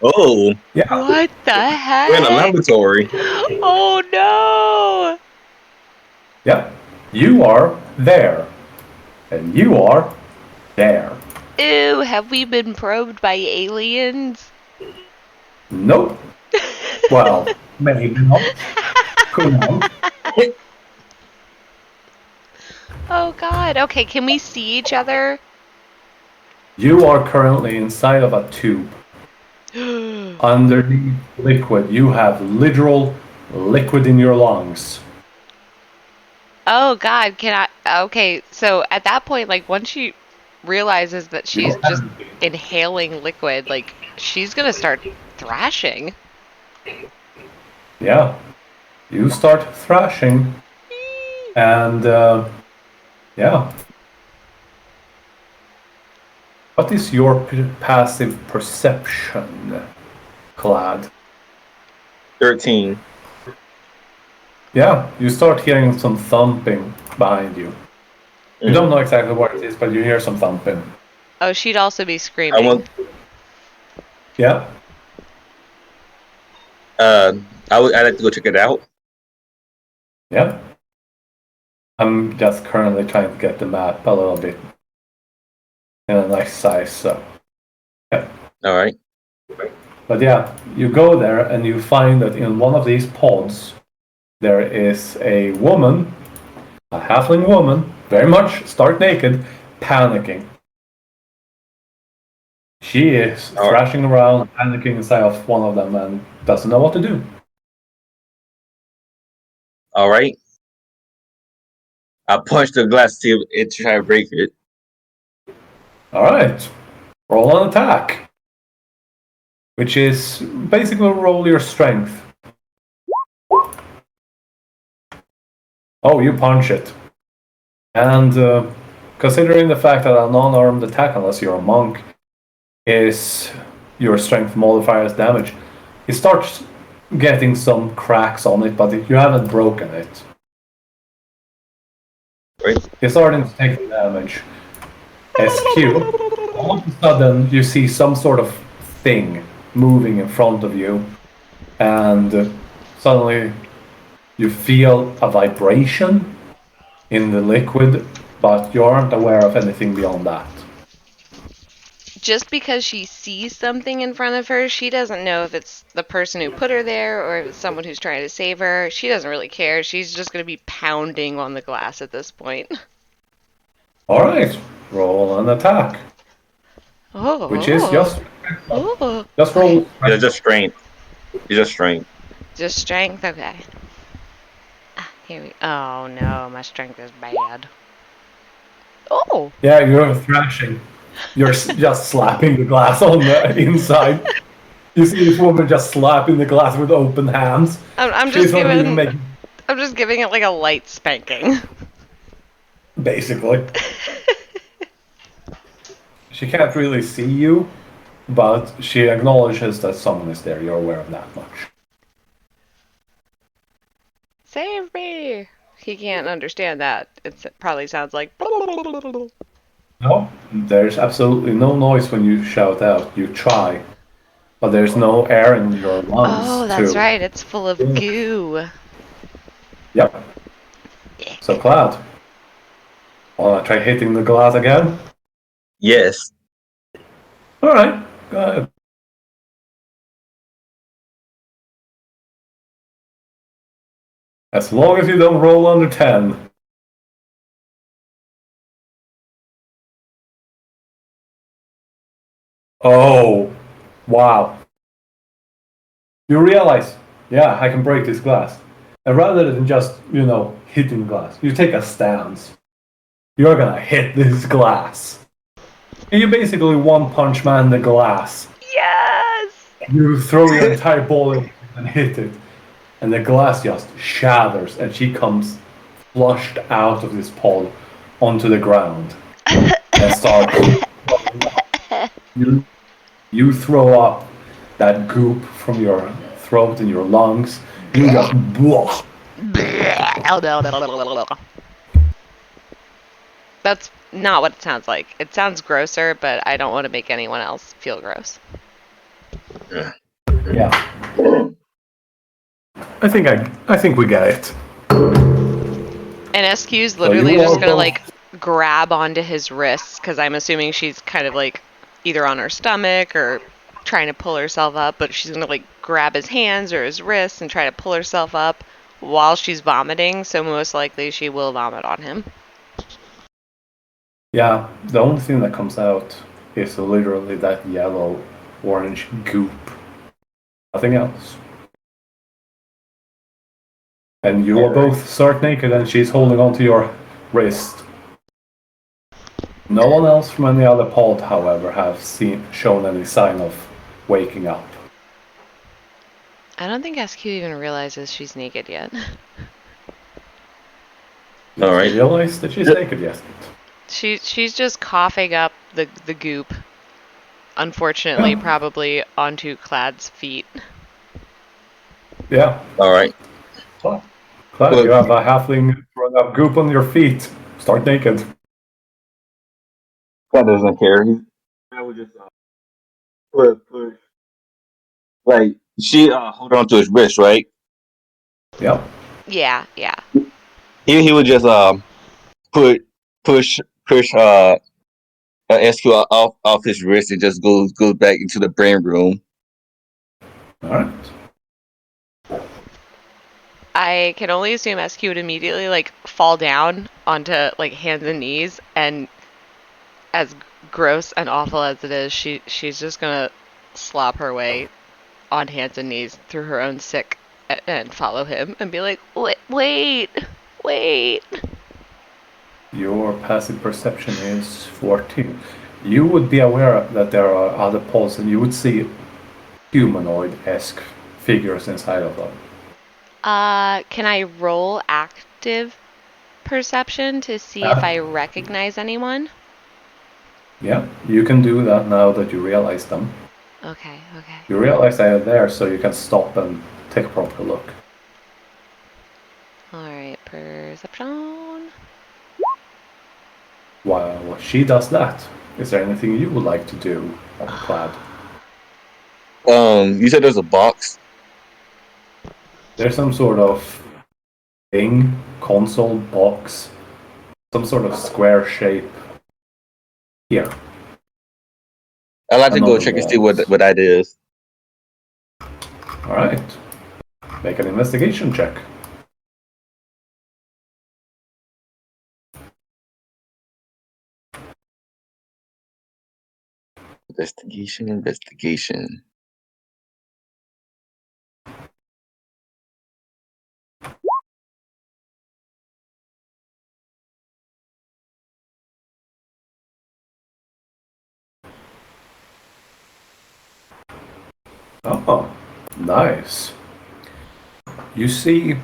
Oh, Yeah. What the we're in a heck? laboratory. Oh no! Yeah. You are there. And you are there. Ew, have we been probed by aliens? Nope. Well, maybe not. Who knows? Oh god. Okay, can we see each other? You are currently inside of a tube. Underneath liquid. You have literal liquid in your lungs. Oh god, can I? Okay, so at that point, like, once she realizes that she's You're just inhaling liquid, like, she's gonna start thrashing. Yeah. You start thrashing. And, yeah. What is your passive perception, Clad? 13. Yeah, you start hearing some thumping behind you. You don't know exactly what it is, but you hear some thumping. Oh, she'd also be I screaming. want. Yeah. I'd like to go check it out. Yeah. I'm just currently trying to get the map a little bit in a nice size, so. Yeah. All right. But yeah, you go there and you find that in one of these pods, there is a woman, a halfling woman, very much stark naked, panicking. She is thrashing around, panicking inside of one of them, and doesn't know what to do. All right. I punched the glass to try to break it. All right, roll an attack, which is basically roll your strength. Oh, you punch it. And considering the fact that a non-armed attack, unless you're a monk, is your strength modifier as damage, it starts getting some cracks on it, but you haven't broken it. Right. You're starting to take the damage. SQ, all of a sudden you see some sort of thing moving in front of you, and suddenly you feel a vibration in the liquid, but you aren't aware of anything beyond that. Just because she sees something in front of her, she doesn't know if it's the person who put her there or if it's someone who's trying to save her. She doesn't really care. She's just going to be pounding on the glass at this point. Alright, roll an attack. Oh. Which is just Oh. roll. It's just strength. It's just strength. Just strength? Okay. Here we. Oh no, my strength is bad. Oh! Yeah, you're thrashing. You're just slapping the glass on the inside. You see this woman just slapping the glass with open hands. I'm just giving it like a light spanking. Basically. She can't really see you, but she acknowledges that someone is there. You're aware of that much. Save me! He can't understand that. It probably sounds like. No, there's absolutely no noise when you shout out. You try, but there's no air in your lungs. Oh, that's right. It's full of goo. Yep. So, Clad, wanna try hitting the glass again? Yes. Alright, go ahead. As long as you don't roll under 10. Oh, wow. You realize, yeah, I can break this glass. And rather than just, hitting glass, you take a stance. You're gonna hit this glass. And you basically one-punch man the glass. Yes! You throw your entire ball in and hit it. And the glass just shatters, and she comes flushed out of this pod onto the ground. And starts. You throw up that goop from your throat and your lungs. You just. That's not what it sounds like. It sounds grosser, but I don't want to make anyone else feel gross. Yeah. I think we get it. And SQ's So you literally just are gonna both. like grab onto his wrists because I'm assuming she's kind of like either on her stomach or trying to pull herself up, but she's gonna like grab his hands or his wrists and try to pull herself up while she's vomiting. So most likely she will vomit on him. Yeah, the only thing that comes out is literally that yellow orange goop. Nothing else. And you are both stark naked and she's holding onto your wrist. No one else from any other pod, however, have shown any sign of waking up. I don't think SQ even realizes she's naked yet. You All right. realize that she's naked yet. She's just coughing up the goop. Unfortunately, probably onto Clad's feet. Yeah. All right. Glad you have a halfling throwing up goop on your feet. Start naked. That doesn't care. I would just push. Like she hold on to his wrist, right? Yep. Yeah. He would just put push SQ off his wrist and just goes back into the brain room. Alright. I can only assume SQ would immediately like fall down onto like hands and knees, and as gross and awful as it is, she's just gonna slop her way on hands and knees through her own sick and follow him and be like, wait. Your passive perception is 14. You would be aware that there are other pods and you would see humanoid-esque figures inside of them. Can I roll active perception to see if I recognize anyone? Yeah, you can do that now that you realize them. Okay. You realize they are there, so you can stop and take a proper look. Alright, perception. While she does that, is there anything you would like to do, Clad? You said there's a box. There's some sort of thing, console box, some sort of square shape here. I'd like to go Another check and see walls. what that is. Alright. Make an investigation check. Investigation. Oh, nice. You see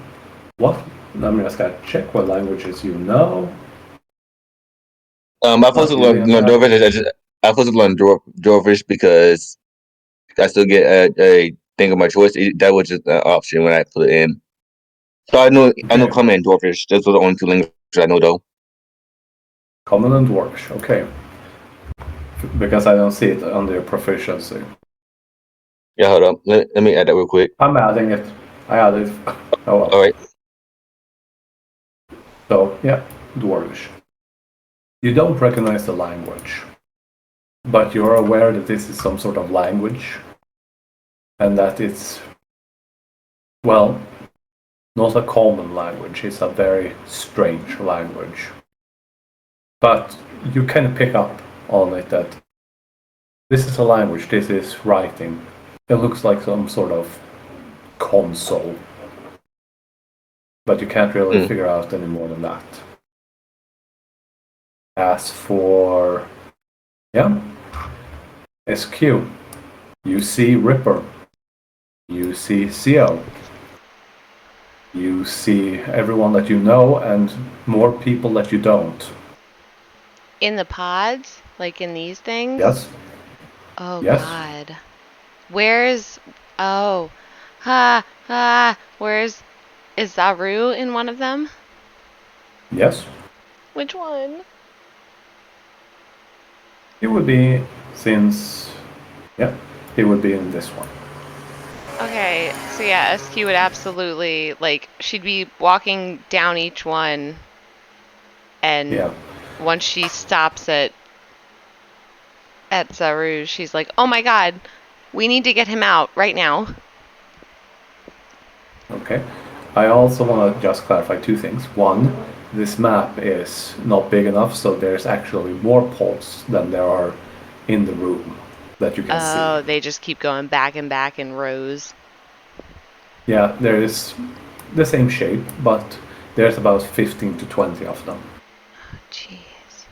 what? I'm just gonna check what languages you know. I supposed to learn Dwarvish. I supposed to learn Dwarvish because I still get a thing of my choice. That was just an option when I put it in. So I know Common and Dwarvish. Those are the only two languages I know though. Common and Dwarvish, okay. Because I don't see it under your proficiency. Yeah, hold up. Let me add that real quick. I'm adding it. I added. Oh well. All right. So, yeah, Dwarvish. You don't recognize the language, but you're aware that this is some sort of language, and that it's, well, not a common language, it's a very strange language. But you kind of pick up on it that this is a language, this is writing. It looks like some sort of console, but you can't really figure out any more than that. As for, yeah, SQ, you see Ripper, you see CO, you see everyone that you know and more people that you don't. In the pods? Like in these things? Yes? Oh, Yes? God. Where's... Oh. Where's... Is Xarrut in one of them? Yes? Which one? It would be, since, yeah, it would be in this one. Okay, so yeah, SQ would absolutely, like, she'd be walking down each one, and Yeah. once she stops at Xarrut, she's like, oh my god, we need to get him out right now. Okay. I also want to just clarify two things. One, this map is not big enough, so there's actually more pods than there are in the room that you can see. Oh, they just keep going back and back in rows. Yeah, there is the same shape, but there's about 15 to 20 of them. Jeez.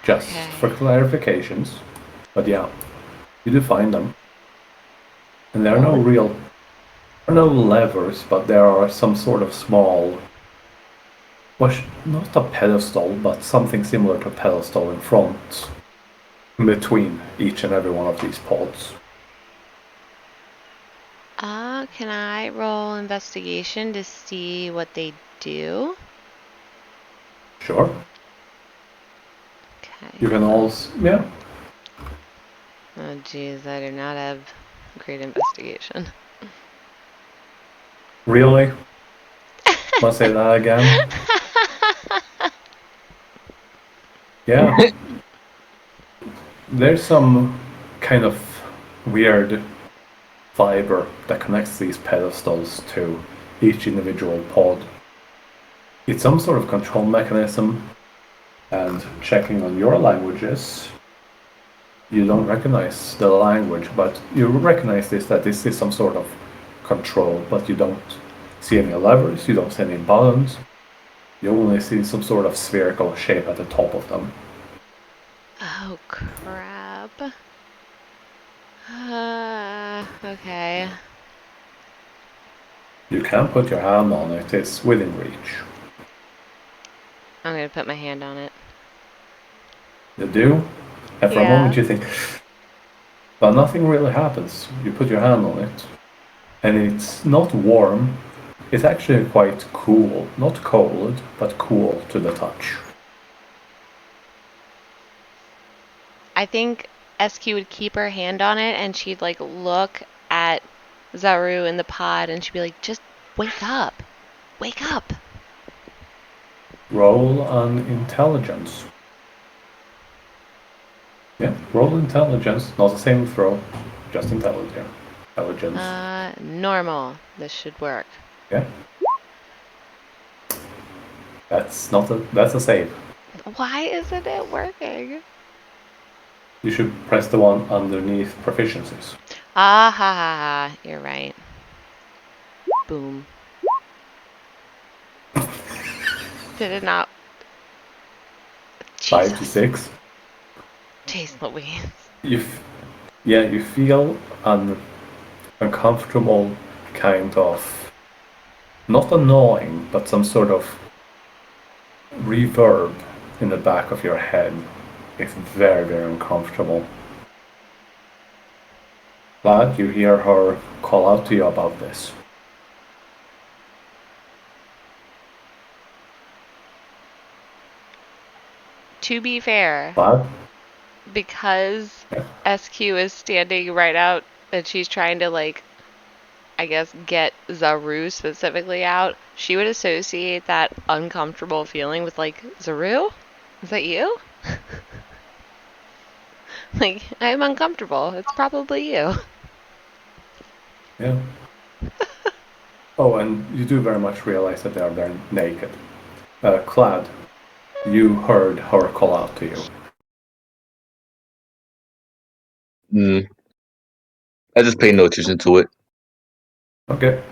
Just for Okay. clarifications. But yeah, you do find them. And there are no levers, but there are some sort of small, well, not a pedestal, but something similar to a pedestal in front, in between each and every one of these pods. Can I roll investigation to see what they do? Sure. Okay. You can also, yeah, Oh, jeez, I do not have great investigation. really? Want to say that again? Yeah, there's some kind of weird fiber that connects these pedestals to each individual pod. It's some sort of control mechanism, and checking on your languages, you don't recognize the language, but you recognize that this is some sort of control, but you don't see any levers, you don't see any buttons, you only see some sort of spherical shape at the top of them. Oh, crap. Okay. You can put your hand on it, it's within reach. I'm gonna put my hand on it. You do, and for a Yeah. moment you think, but nothing really happens. You put your hand on it, and it's not warm, it's actually quite cool. Not cold, but cool to the touch. I think SQ would keep her hand on it and she'd like look at Xarrut in the pod and she'd be like, just wake up. Wake up. Roll on intelligence. Yeah, roll intelligence, not the same throw, just intelligence. Intelligence. Normal. This should work. Yeah. That's a save. Why isn't it working? You should press the one underneath proficiencies. Ah ha ha ha. You're right. Boom. Did it not? 5 to Jesus. 6. Jeez Louise. You feel an uncomfortable kind of, not annoying, but some sort of reverb in the back of your head. It's very, very uncomfortable. But you hear her call out to you about this. To be fair, But because yeah, SQ is standing right out and she's trying to like I guess get Xarrut specifically out, she would associate that uncomfortable feeling with like Xarrut? Is that you? Like, I'm uncomfortable. It's probably you. yeah. Oh, and you do very much realize that they are very naked. Clad, you heard her call out to you. Mm. I just pay no attention to it. Okay.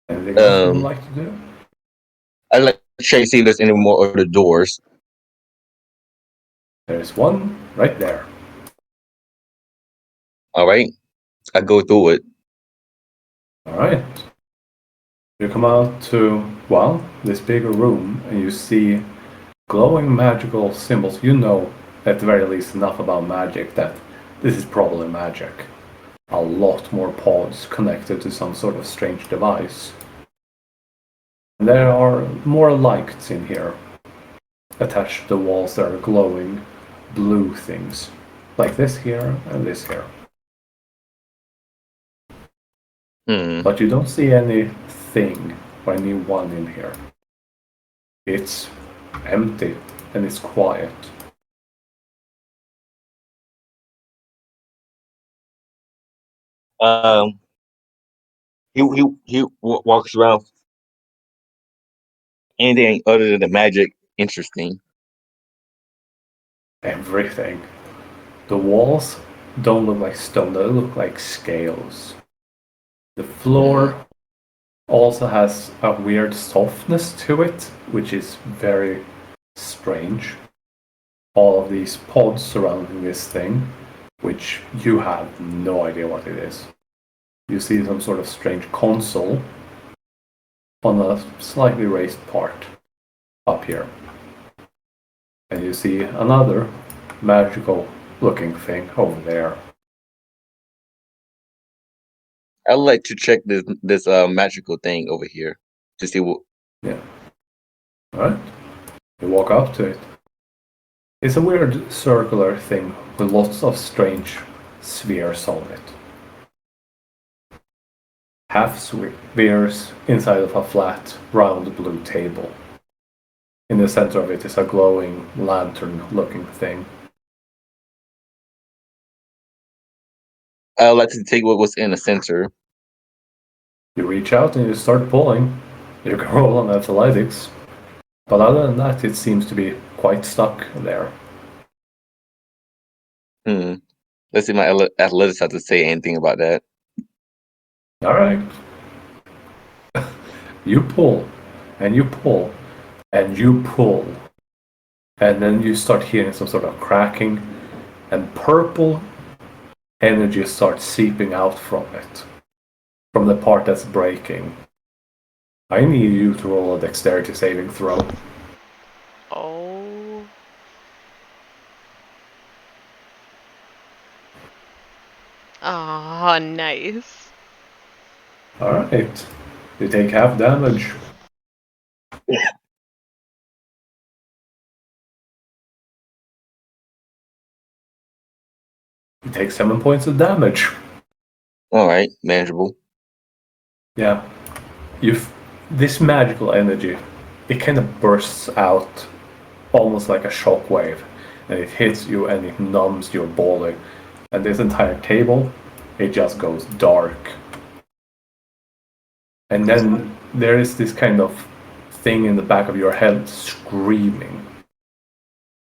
Anything else you would like to do? I like to check see if there's any more other doors. There's one right there. All right, I go through it. All right. You come out to, well, this bigger room, and you see glowing magical symbols. You know, at the very least, enough about magic that this is probably magic. A lot more pods connected to some sort of strange device. There are more lights in here, attached to the walls that are glowing blue things, like this here and this here. But you don't see anything or anyone in here. It's empty and it's quiet. He walks around. Anything other than the magic interesting? Everything. The walls don't look like stone, they look like scales. The floor also has a weird softness to it, which is very strange. All of these pods surrounding this thing, which you have no idea what it is. You see some sort of strange console on a slightly raised part up here. And you see another magical looking thing over there. I'd like to check this magical thing over here to see what. Yeah. Alright. You walk up to it. It's a weird circular thing with lots of strange spheres on it. Half spheres inside of a flat, round blue table. In the center of it is a glowing lantern looking thing. I'd like to take what was in the center. You reach out and you start pulling. You can roll on athletics. But other than that, it seems to be quite stuck there. Let's see my athletics have to say anything about that. Alright. You pull, and you pull, and you pull. And then you start hearing some sort of cracking, and purple energy starts seeping out from it. From the part that's breaking. I need you to roll a dexterity saving throw. Oh. Oh, nice. Alright. You take half damage. You take 7 points of damage. Alright, manageable. Yeah. This magical energy, it kind of bursts out almost like a shockwave, and it hits you and it numbs your body. And this entire table, it just goes dark. And then there is this kind of thing in the back of your head screaming.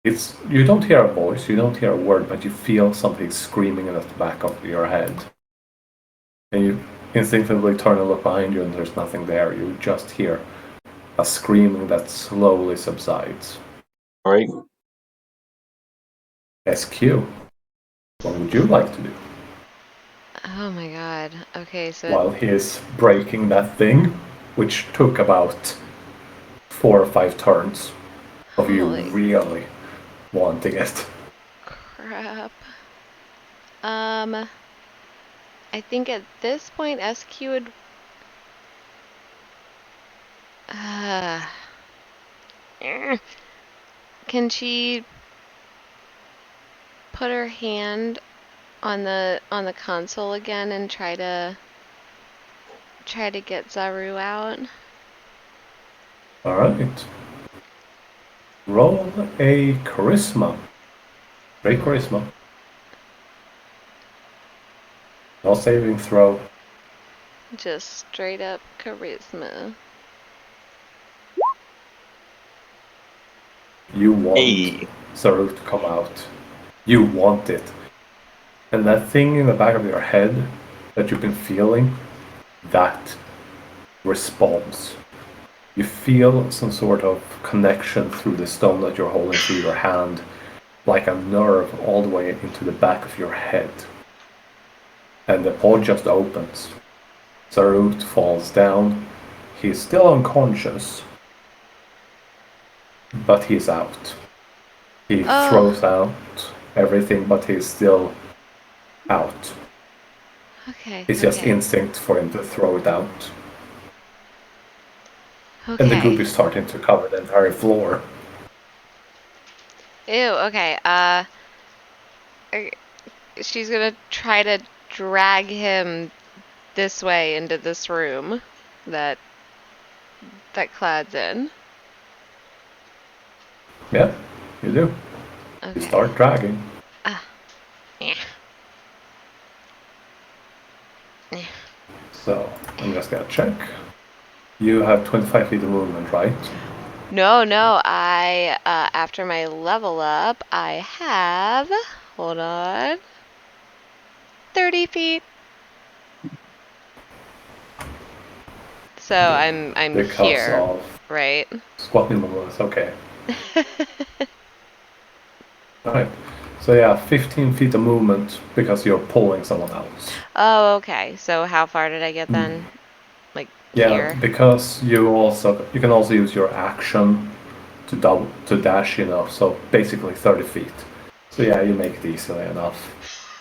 You don't hear a voice, you don't hear a word, but you feel something screaming at the back of your head. And you instinctively turn and look behind you and there's nothing there. You just hear a screaming that slowly subsides. Alright. SQ, what would you like to do? Oh my god. Okay, so While he is breaking that thing, which took about 4 or 5 turns of you holy really wanting it. crap. I think at this point SQ would can she put her hand on the console again and try to get Xarrut out? Alright. Roll a charisma. Great charisma. No saving throw. Just straight up charisma. You want Hey. Xarrut to come out. You want it. And that thing in the back of your head that you've been feeling, that responds. You feel some sort of connection through the stone that you're holding through your hand, like a nerve all the way into the back of your head. And the pod just opens. Xarrut falls down. He's still unconscious, but he's out. He throws out everything, but he's still out. Okay. It's just instinct for him to throw it out. Okay. And the goop is starting to cover the entire floor. Ew, okay. She's gonna try to drag him this way into this room that Clad's in. Yeah, you do. Okay. You start dragging. Yeah. Yeah. So I'm just gonna check. You have 25 feet of movement, right? No, I, after my level up, I have, hold on, 30 feet. So I'm Because here, of right? squatting movements. Okay. Alright. So yeah, 15 feet of movement because you're pulling someone else. Oh, okay. So how far did I get then? Like Yeah, here? because you can also use your action to dash, so basically 30 feet. So yeah, you make it easily enough.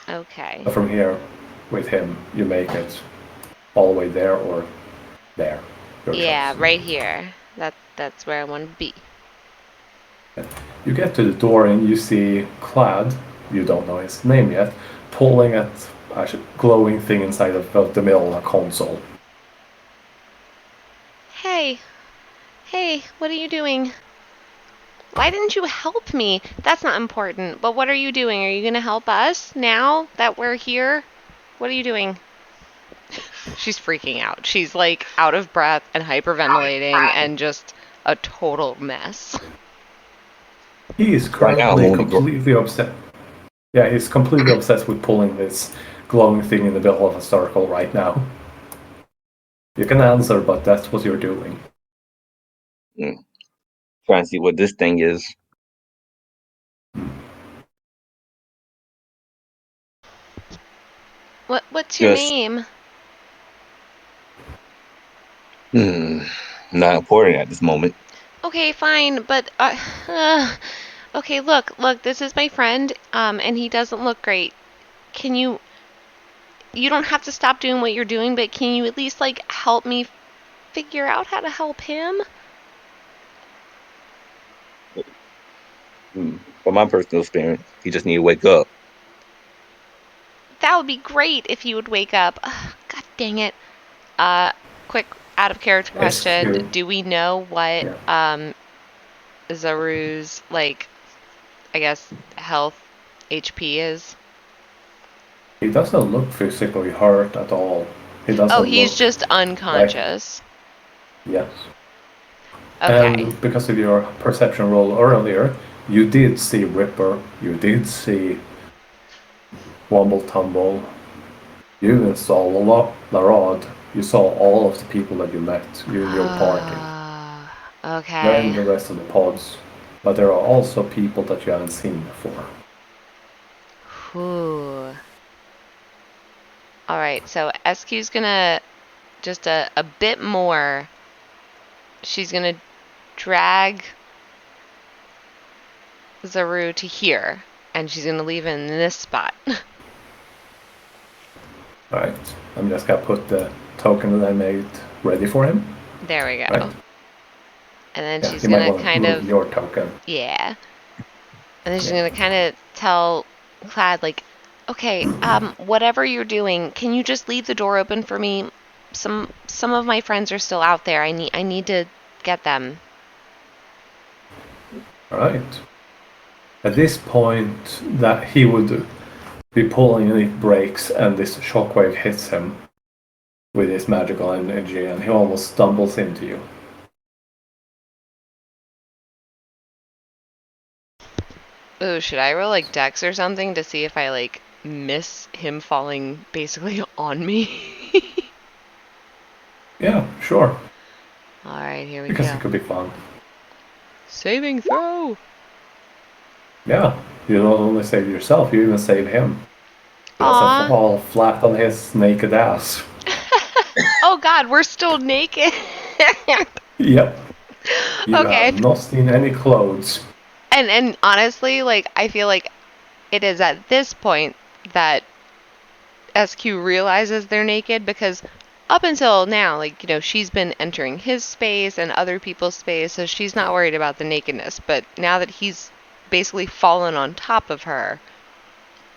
Okay. But from here, with him, you make it all the way there or there. Your Yeah, choice. right here. That's where I want to be. You get to the door and you see Clad, you don't know his name yet, pulling at a glowing thing inside of the middle of a console. Hey, what are you doing? Why didn't you help me? That's not important, but what are you doing? Are you gonna help us now that we're here? What are you doing? She's freaking out. She's like out of breath and hyperventilating and just a total mess. He is Right now, I'm currently only completely upset. Yeah, he's completely obsessed with pulling this glowing thing in the middle of a circle right now. You can answer, but that's what you're doing. trying to see what this thing is. What's your Just name? not important at this moment. Okay, fine, but okay, look, this is my friend, and he doesn't look great. Can you don't have to stop doing what you're doing, but can you at least like help me figure out how to help him? From my personal experience, he just need to wake up. That would be great if you would wake up. Ugh, God dang it. Quick out of character question. SQ. Do we know what Yeah. Xarrut's like I guess health HP is? He doesn't look physically hurt at all. He Oh, doesn't he's look just like. unconscious. Yes. Okay. And because of your perception roll earlier, you did see Ripper, you did see Womble Tumble, you even saw Larod, you saw all of the people that you met, you and your party, and Okay. the rest of the pods. But there are also people that you haven't seen before. Whew. Alright, so SQ's gonna just a bit more. She's gonna drag Xarrut to here, and she's gonna leave him in this spot. Alright, I'm just gonna put the token that I made ready for him. There we go. Right? And then Yeah, she's you might gonna want to kind move of, your token. yeah. And then she's Yeah. gonna kind of tell Clad, like, okay, whatever you're doing, can you just leave the door open for me? Some of my friends are still out there. I need to get them. Alright. At this point, that he would be pulling and it breaks, and this shockwave hits him with his magical energy, and he almost stumbles into you. Oh, should I roll like Dex or something to see if I like miss him falling basically on me? Yeah, sure. Alright, here we Because go. it could be fun. Saving throw! Yeah, you not only save yourself, you even save him. He doesn't Aw. fall flat on his naked ass. Oh god, we're still naked. Yep. You Okay. have not seen any clothes. And honestly, like I feel like it is at this point that SQ realizes they're naked because up until now, like, she's been entering his space and other people's space, so she's not worried about the nakedness. But now that he's basically fallen on top of her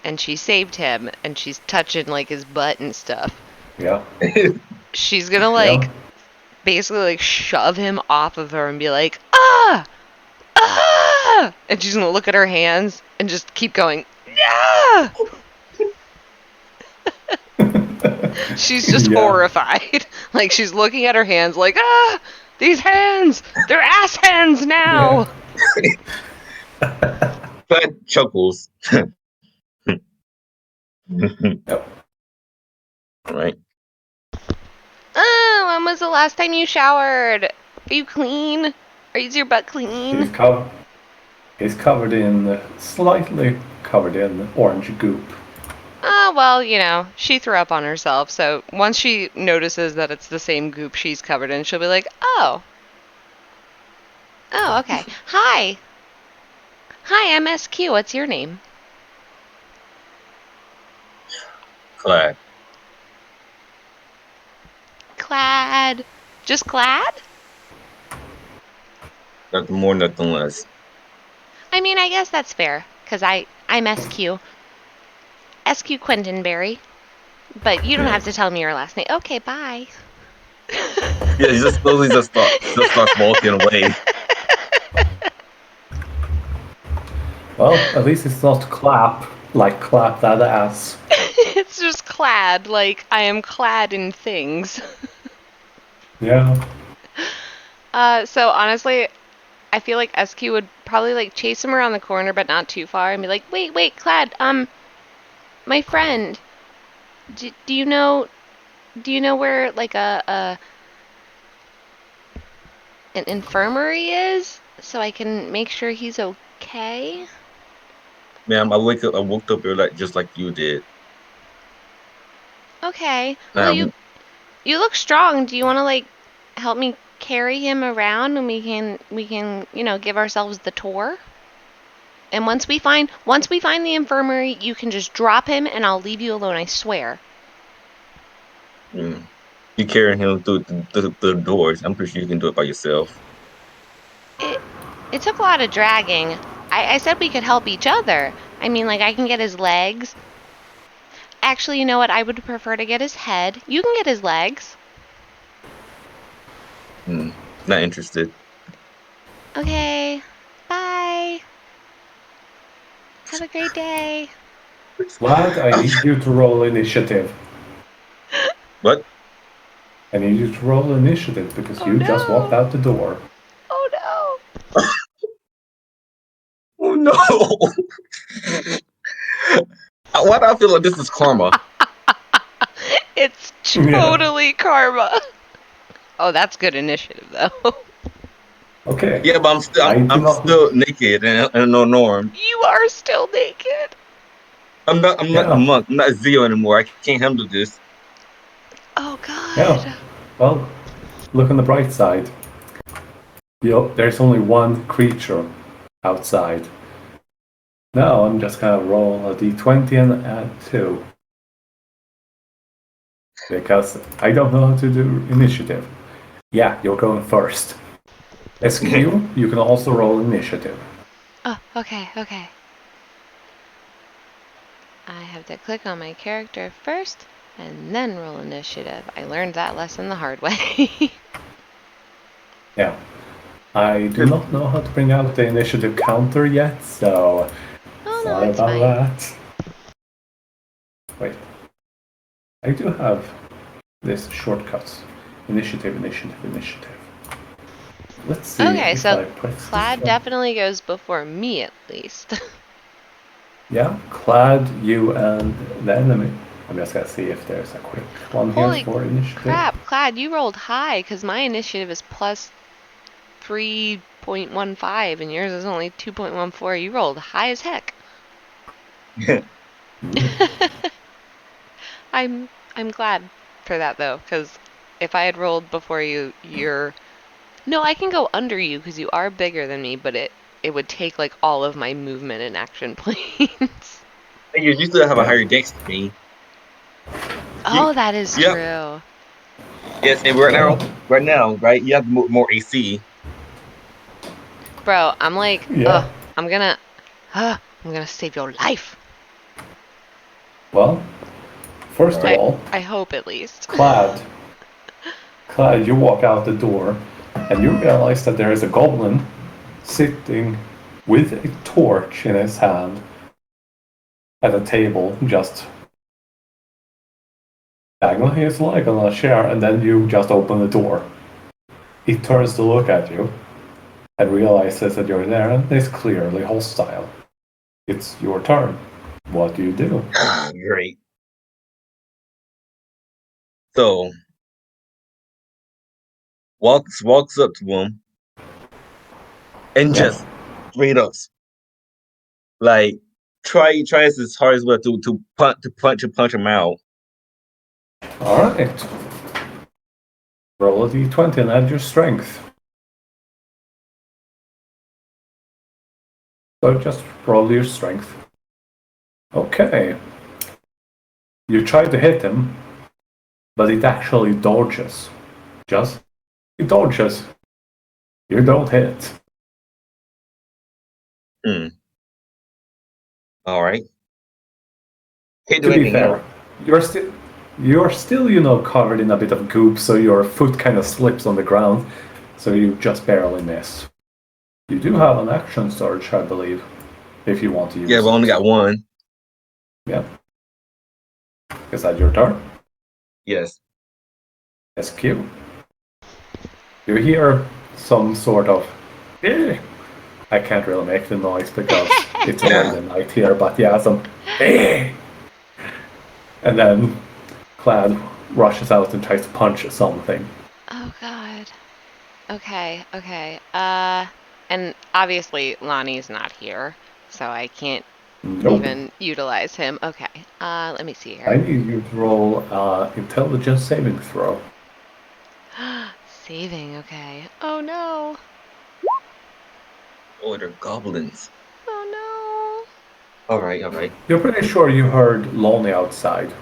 and she saved him and she's touching like his butt and stuff, Yeah. She's gonna like basically like shove him off of her and be like, ah! Ah! And she's gonna look at her hands and just keep going, ah! She's just horrified. Like she's looking at her hands like, ah! These hands! They're ass hands now! Clad chuckles. Yep. Right. Oh, when was the last time you showered? Are you clean? Is your butt clean? He's slightly covered in orange goop. Oh, well, you know, she threw up on herself, so once she notices that it's the same goop she's covered in, she'll be like, oh. Oh, okay. Hi. Hi, I'm S.Q. What's your name? Clad. Clad. Just Clad? Nothing more, nothing less. I mean, I guess that's fair, because I'm S.Q. S.Q. Quentinberry. But you don't have to tell me your last name. Okay, bye. Yeah, he just slowly just starts walking away. Well, at least it's not clap that ass. It's just clad, like I am clad in things. Yeah. So honestly, I feel like SQ would probably like chase him around the corner, but not too far, and be like, "Wait, Clad, my friend, do you know where like an infirmary is, so I can make sure he's okay?" Ma'am, I woke up here just like you did. Okay. Well, you look strong. Do you want to like help me carry him around, and we can give ourselves the tour? And once we find the infirmary, you can just drop him, and I'll leave you alone. I swear. You carrying him through the doors. I'm pretty sure you can do it by yourself. It took a lot of dragging. I said we could help each other. I mean, like I can get his legs. Actually, you know what? I would prefer to get his head. You can get his legs. Not interested. Okay. Bye. Have a great day. Lad, I need you to roll initiative. What? I need you to roll initiative because you just walked out the door. Oh no. Oh no! Why do I feel like this is karma? It's totally karma. Oh, that's good initiative though. Okay. Yeah, but I'm still naked and no norm. You are still naked. I'm not a monk. I'm not Zio anymore. I can't handle this. Oh god. Yeah. Well, look on the bright side. There's only one creature outside. Now I'm just gonna roll a d20 and add 2. Because I don't know how to do initiative. Yeah, you're going first. SQ, you can also roll initiative. Oh, okay. I have to click on my character first and then roll initiative. I learned that lesson the hard way. Yeah. I do not know how to bring out the initiative counter yet, so sorry about that. Wait. I do have this shortcuts. Initiative. Let's see. Okay, so I press Clad definitely goes before me at least. Yeah, Clad, you, and the enemy. I'm just gonna see if there's a quick one Holy here for initiative. crap, Clad, you rolled high because my initiative is plus 3.15 and yours is only 2.14. You rolled high as heck. I'm glad for that though, because if I had rolled before you, no, I can go under you because you are bigger than me, but it would take like all of my movement and action points. You still have a higher dex than me. Oh, that is true. Yes, and right now, you have more AC. Bro, I'm like, I'm gonna save your life. Well, First of all, I hope at least. Clad, you walk out the door, and you realize that there is a goblin sitting with a torch in his hand at a table, just dangling his leg on a chair, and then you just open the door. He turns to look at you and realizes that you're there and is clearly hostile. It's your turn. What do you do? Great. So walks up to him and just straight up like tries as hard as well to punch him out. Alright. Roll a d20 and add your strength. So just roll your strength. Okay. You try to hit him, but it actually dodges. It dodges. You don't hit. Alright. Can't To do be anything fair, else. you're still, covered in a bit of goop, so your foot kind of slips on the ground, so you just barely miss. You do have an action surge, I believe, if you want to use it. Yeah, we only got one. Yeah. Is that your turn? Yes. SQ. You hear some sort of... I can't really make the noise because it's already night here, but yeah, some... And then Clad rushes out and tries to punch something. Oh god. Okay. And obviously Lonnie's not here, so I can't even utilize him. Okay. Let me see here. I need you to roll intelligence saving throw. Saving, okay. Oh no. Oh, they're goblins. Oh Alright. You're pretty sure you heard Lonnie outside. no.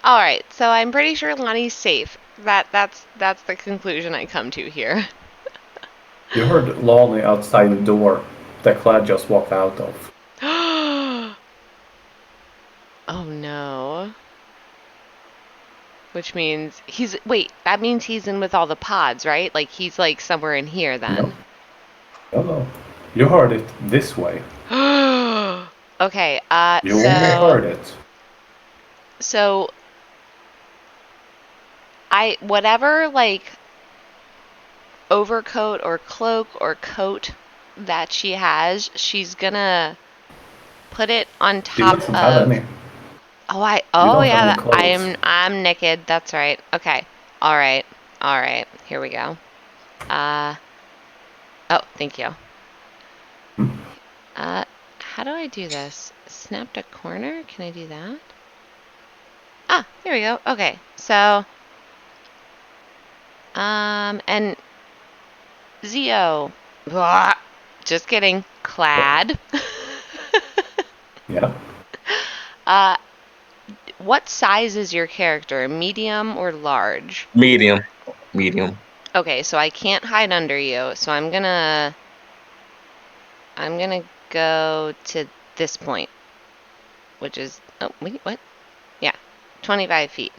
Alright, so I'm pretty sure Lonnie's safe. That's the conclusion I come to here. You heard Lonnie outside the door that Clad just walked out of. Oh no. Which means that means he's in with all the pods, right? Like he's like somewhere in here then. No. You heard it this way. Okay, You only heard it. So whatever like overcoat or cloak or coat that she has, she's gonna put it on She top doesn't have of. any. I'm naked. That's right. Okay. All right. Here we go. Oh, thank you. How do I do this? Snapped a corner? Can I do that? Here we go. Okay. So, and Zio. Blah. Just kidding. Clad. Yeah. What size is your character? Medium or large? Medium. Okay, so I can't hide under you, so I'm gonna go to this point, which is, oh, wait, what? Yeah, 25 feet.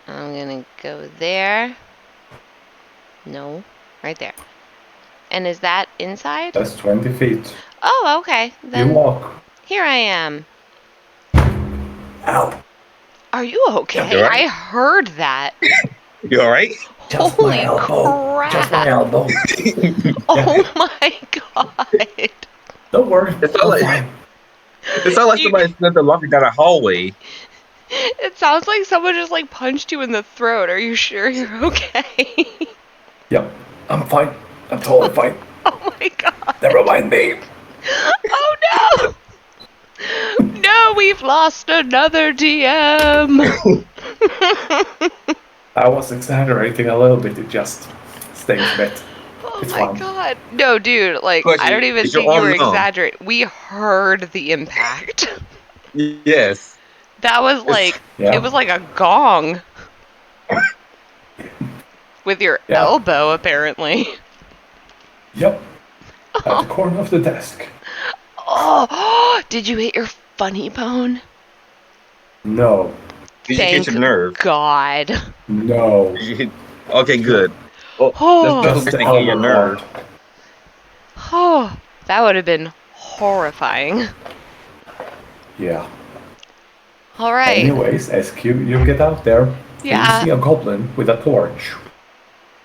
I'm gonna go there. No, right there. And is that inside? That's 20 feet. Oh, okay. Then You walk. here I am. Ow. Are you okay? You all right? I heard that. You alright? Just Holy my elbow. crap. Just my elbow. Oh my god. Don't worry. It's not like somebody slipped and walking down a hallway. It sounds like someone just like punched you in the throat. Are you sure you're okay? Yep. I'm fine. I'm totally fine. Oh my god. Never mind me. Oh no! No, we've lost another DM. I was exaggerating a little bit. It just stings a bit. Oh It's my fine. god. No, dude, like, Question, I don't even is your think you arm were numb? exaggerating. We heard the impact. Yes. That was like, Yeah. it was like a gong. With your elbow, apparently. Yep. At the corner of the desk. Oh, did you hit your funny bone? No. Did you catch Thank your nerve? God. No. Okay, good. Oh, Oh, that's Just what the thinking your elbow nerve. part. oh, that would have been horrifying. Yeah. All right. Anyways, SQ, you get out there, and you Yeah. see a goblin with a torch.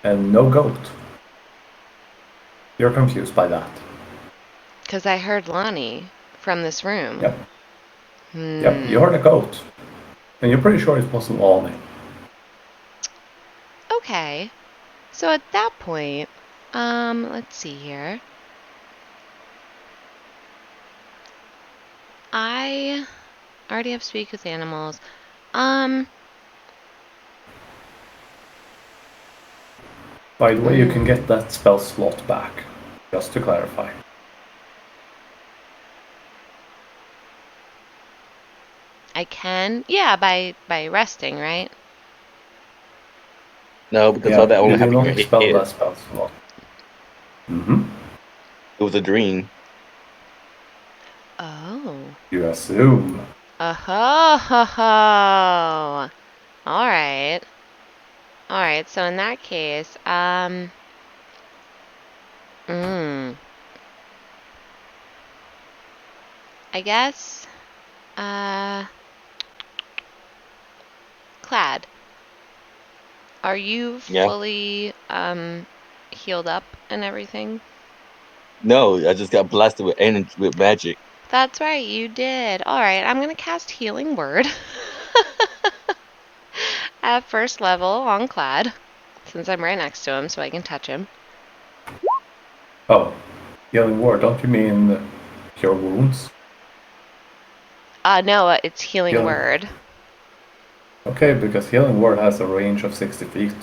And no goat. You're confused by that. Because I heard Lonnie from this room. Yep. Yep, you heard a goat. And you're pretty sure it wasn't Lonnie. Okay. So at that point, let's see here. I already have speak with animals. By the way, you can get that spell slot back. Just to clarify. I can, yeah, by resting, right? No, because all Yeah, that you only do happened in not your expel head. that spell slot. Mm-hmm. It was a dream. Oh. You assume. Oh. All right. All right. So in that case, I guess, Clad, are you Yeah. fully healed up and everything? No, I just got blasted with energy, with magic. That's right, you did. All right, I'm gonna cast Healing Word at first level on Clad, since I'm right next to him, so I can touch him. Oh, healing word, don't you mean cure wounds? No, it's Healing Healing. Word. Okay, because healing word has a range of 60 feet.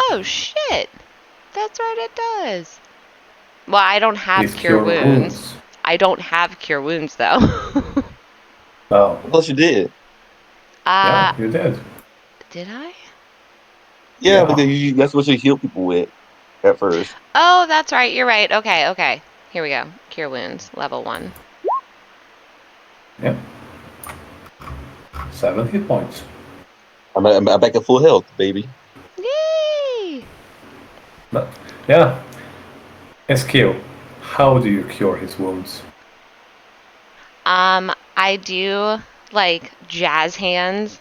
Oh shit! That's right, it does. Well, I don't have It's Cure cure Wounds. I don't have Cure Wounds though. Oh, Plus you did. yeah, you did. Did I? Yeah, Yeah. because that's what you heal people with at first. Oh, that's right. You're right. Okay. Here we go. Cure Wounds, level 1. Yeah. 7 hit points. I'm back at full health, baby. Yay! But, yeah. SQ, how do you cure his wounds? I do like jazz hands,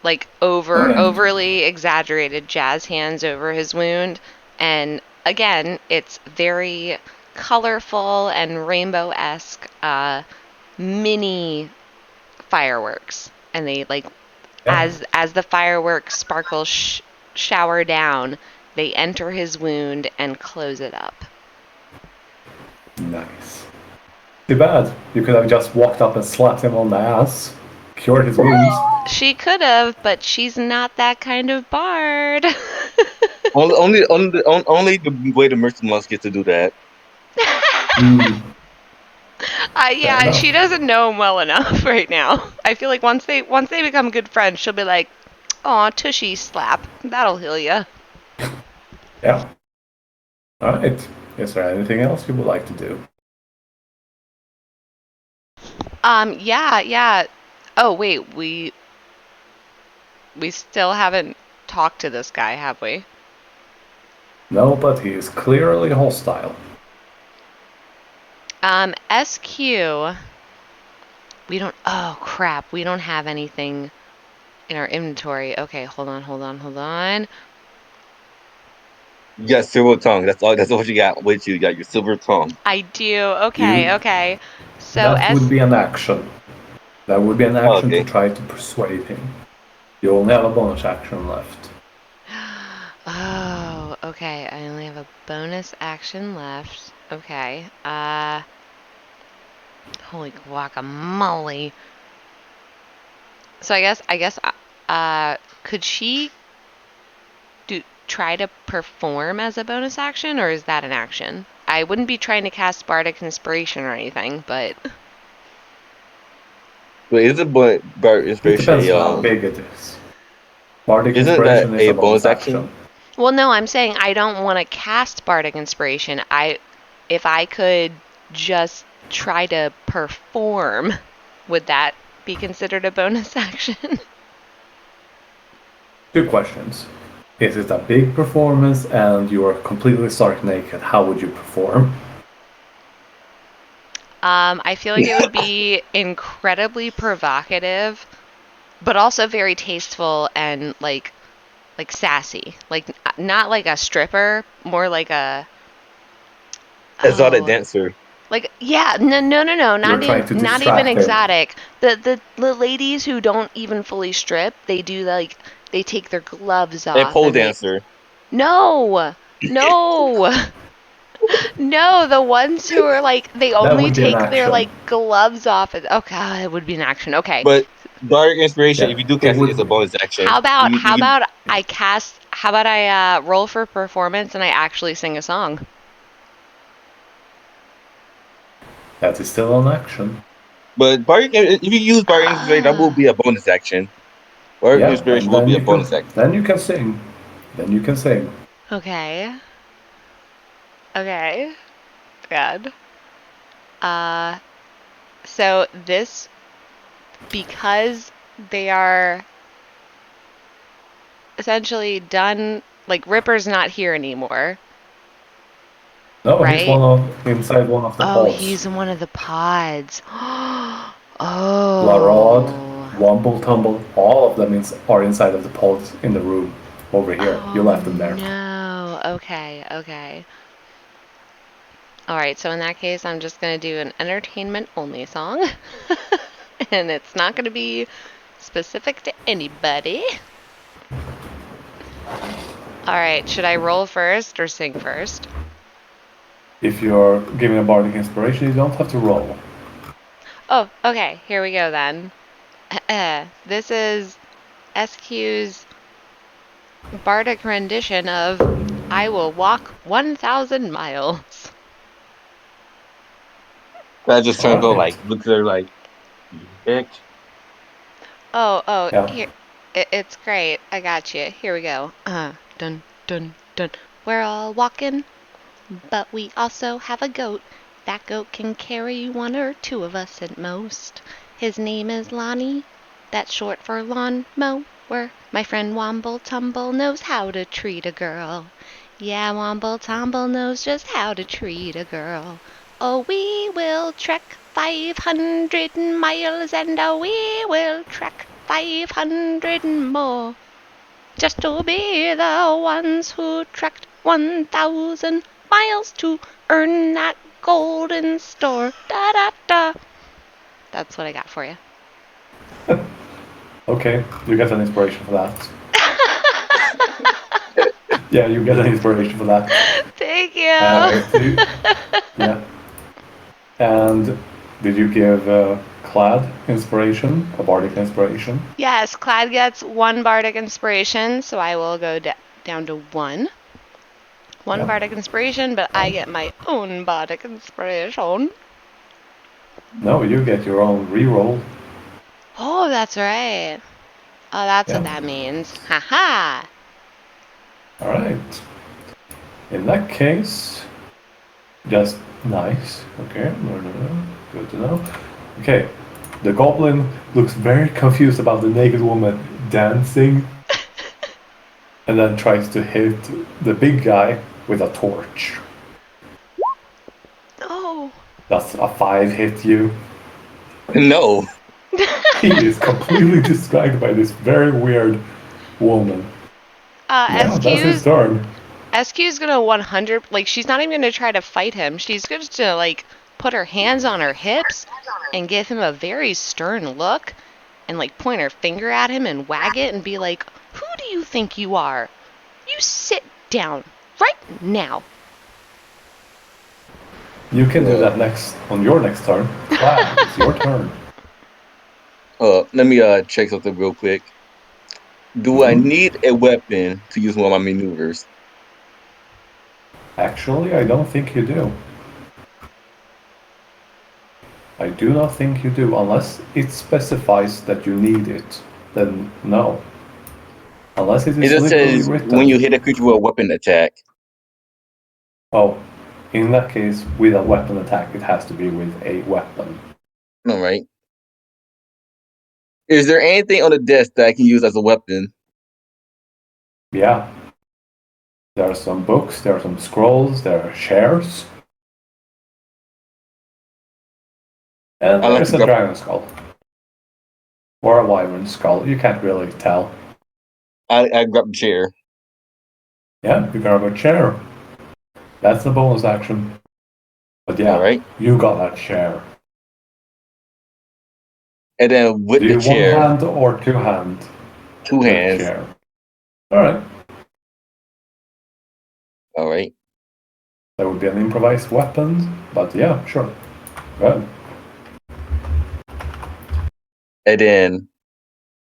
like overly exaggerated jazz hands over his wound, and again, it's very colorful and rainbow-esque mini fireworks, and they like Yeah. as the fireworks sparkles shower down, they enter his wound and close it up. Nice. Too bad. You could have just walked up and slapped him on the ass. Cured his wounds. She could have, but she's not that kind of bard. Only the way the mercy monks get to do that. Yeah, she doesn't know him well enough right now. I feel like once they become good friends, she'll be like, "Aw, tushy slap. That'll heal ya." Yeah. Alright. Is there anything else you would like to do? Yeah. Oh, wait, we still haven't talked to this guy, have we? No, but he is clearly hostile. SQ. We don't. Oh crap! We don't have anything in our inventory. Okay, hold on. You got silver tongue. That's all. That's what you got with you. You got your silver tongue. I do. Okay. So That would be an action. That would be an Oh, action to okay. try to persuade him. You only have a bonus action left. Oh, okay. I only have a bonus action left. Okay. Holy guacamole. So I guess, could she try to perform as a bonus action, or is that an action? I wouldn't be trying to cast Bardic Inspiration or anything, but. But isn't Bardic It Inspiration depends how big it is. Bardic isn't that Inspiration is a a bonus bonus action. action? Well, no, I'm saying I don't want to cast Bardic Inspiration. If I could just try to perform, would that be considered a bonus action? 2 questions. Is it a big performance and you are completely stark naked? How would you perform? I feel like it would be incredibly provocative, but also very tasteful and like sassy. Like not like a stripper, more like a Exotic dancer. Like no, You're trying to not even distract him. exotic. The ladies who don't even fully strip, they do like they take their gloves A off pole and they dancer. no no the ones who are like they That only would be an take their action. like gloves off. And, oh god, it would be an action. Okay, But Bardic Inspiration, Yeah, if you do it cast it, it's a would. bonus action. how about You I roll for performance and I actually sing a song. That is still an action. but Bardic, if you use Bardic Inspiration, that will be a bonus action. Bardic Yeah, Inspiration and will then be a you can bonus action. then you can sing. Then you can sing. Okay. Okay. Good. So this, because they are essentially done, like Ripper's not here anymore, No, he's right? inside one of the Oh, pods. he's in one of the pods. Larod, Oh. Wumble Tumble, all of them are inside of the pods in the room over here. You Oh left them there. no. Okay, okay. All right, so in that case, I'm just going to do an entertainment only song. And it's not going to be specific to anybody. All right, should I roll first or sing first? If you're giving a bardic inspiration, you don't have to roll. Oh, okay, here we go then. This is SQ's bardic rendition of I Will Walk 1,000 Miles. That just turns on like Alright. looks at her like, you bitch. Oh, Yeah. here. It's great. I got you. Here we go. Dun, dun, dun. We're all walking, but we also have a goat. That goat can carry 1 or 2 of us at most. His name is Lonnie. That's short for lawn mower. My friend Womble Tumble knows how to treat a girl. Yeah, Womble Tumble knows just how to treat a girl. Oh, we will trek 500 miles and we will trek 500 more. Just to be the ones who trekked 1,000 miles to earn that golden store. Da da da. That's what I got for you. Okay, you get an inspiration for that. Yeah, you get an inspiration for that. Thank Uh, you. yeah. And did you give Clad inspiration, a bardic inspiration? Yes, Clad gets 1 bardic inspiration, so I will go down to 1. 1 Yeah. bardic inspiration, but I get my own bardic inspiration. No, you get your own reroll. Oh, that's right. Oh, that's what Yeah. that means. Haha. Alright. In that case, just nice. Okay, good to know. Okay, the goblin looks very confused about the naked woman dancing and then tries to hit the big guy with a torch. Oh. Does a 5 hit you? No. He is completely distracted by this very weird woman. Yeah, that's his SQ's turn. SQ's gonna 100, like, she's not even gonna try to fight him. She's just gonna, like, put her hands on her hips and give him a very stern look and, like, point her finger at him and wag it and be like, who do you think you are? You sit down right now. You can do that next on your next turn. Clad, it's your turn. Let me check something real quick. Do I need a weapon to use one of my maneuvers? Actually, I don't think you do. I do not think you do, unless it specifies that you need it. Then no. Unless it It is just literally says when you written. hit a creature with a weapon attack. Oh, in that case, with a weapon attack, it has to be with a weapon. All right. Is there anything on the desk that I can use as a weapon? Yeah. There are some books, there are some scrolls, there are chairs. And I like there's to a grab. dragon skull. Or a wyvern skull, you can't really tell. I grab the chair. Yeah, you grab a chair. That's the bonus action. But All yeah, right. you got that chair. And then with Do the you one chair, hand or two hand 2 the hands. chair? Alright. All right. That would be an improvised weapon, but yeah, sure. Go ahead. And then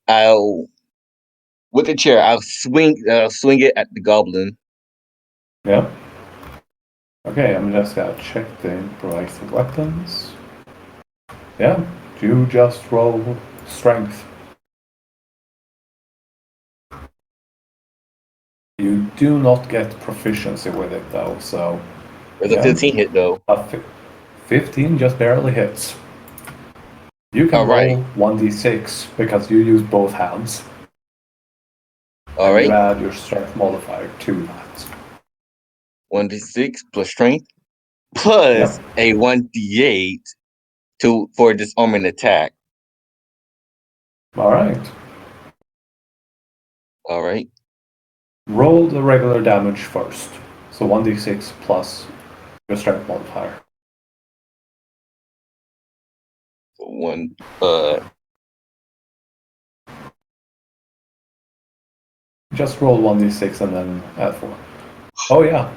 I'll with the chair, I'll swing it at the goblin. Yeah. Okay, I'm just gonna check the improvised weapons. Yeah, you just roll strength. You do not get proficiency with it though, so There's a yeah. 15 hit though. A 15 just barely hits. You can All right. roll 1d6 because you use both hands. All And you right. add your strength modifier to that. 1d6 plus strength plus Yep. a 1d8 for disarming attack. Alright. All right. Roll the regular damage first. So 1d6 plus your strength modifier. So one. Just roll 1d6 and then add 4. Oh yeah.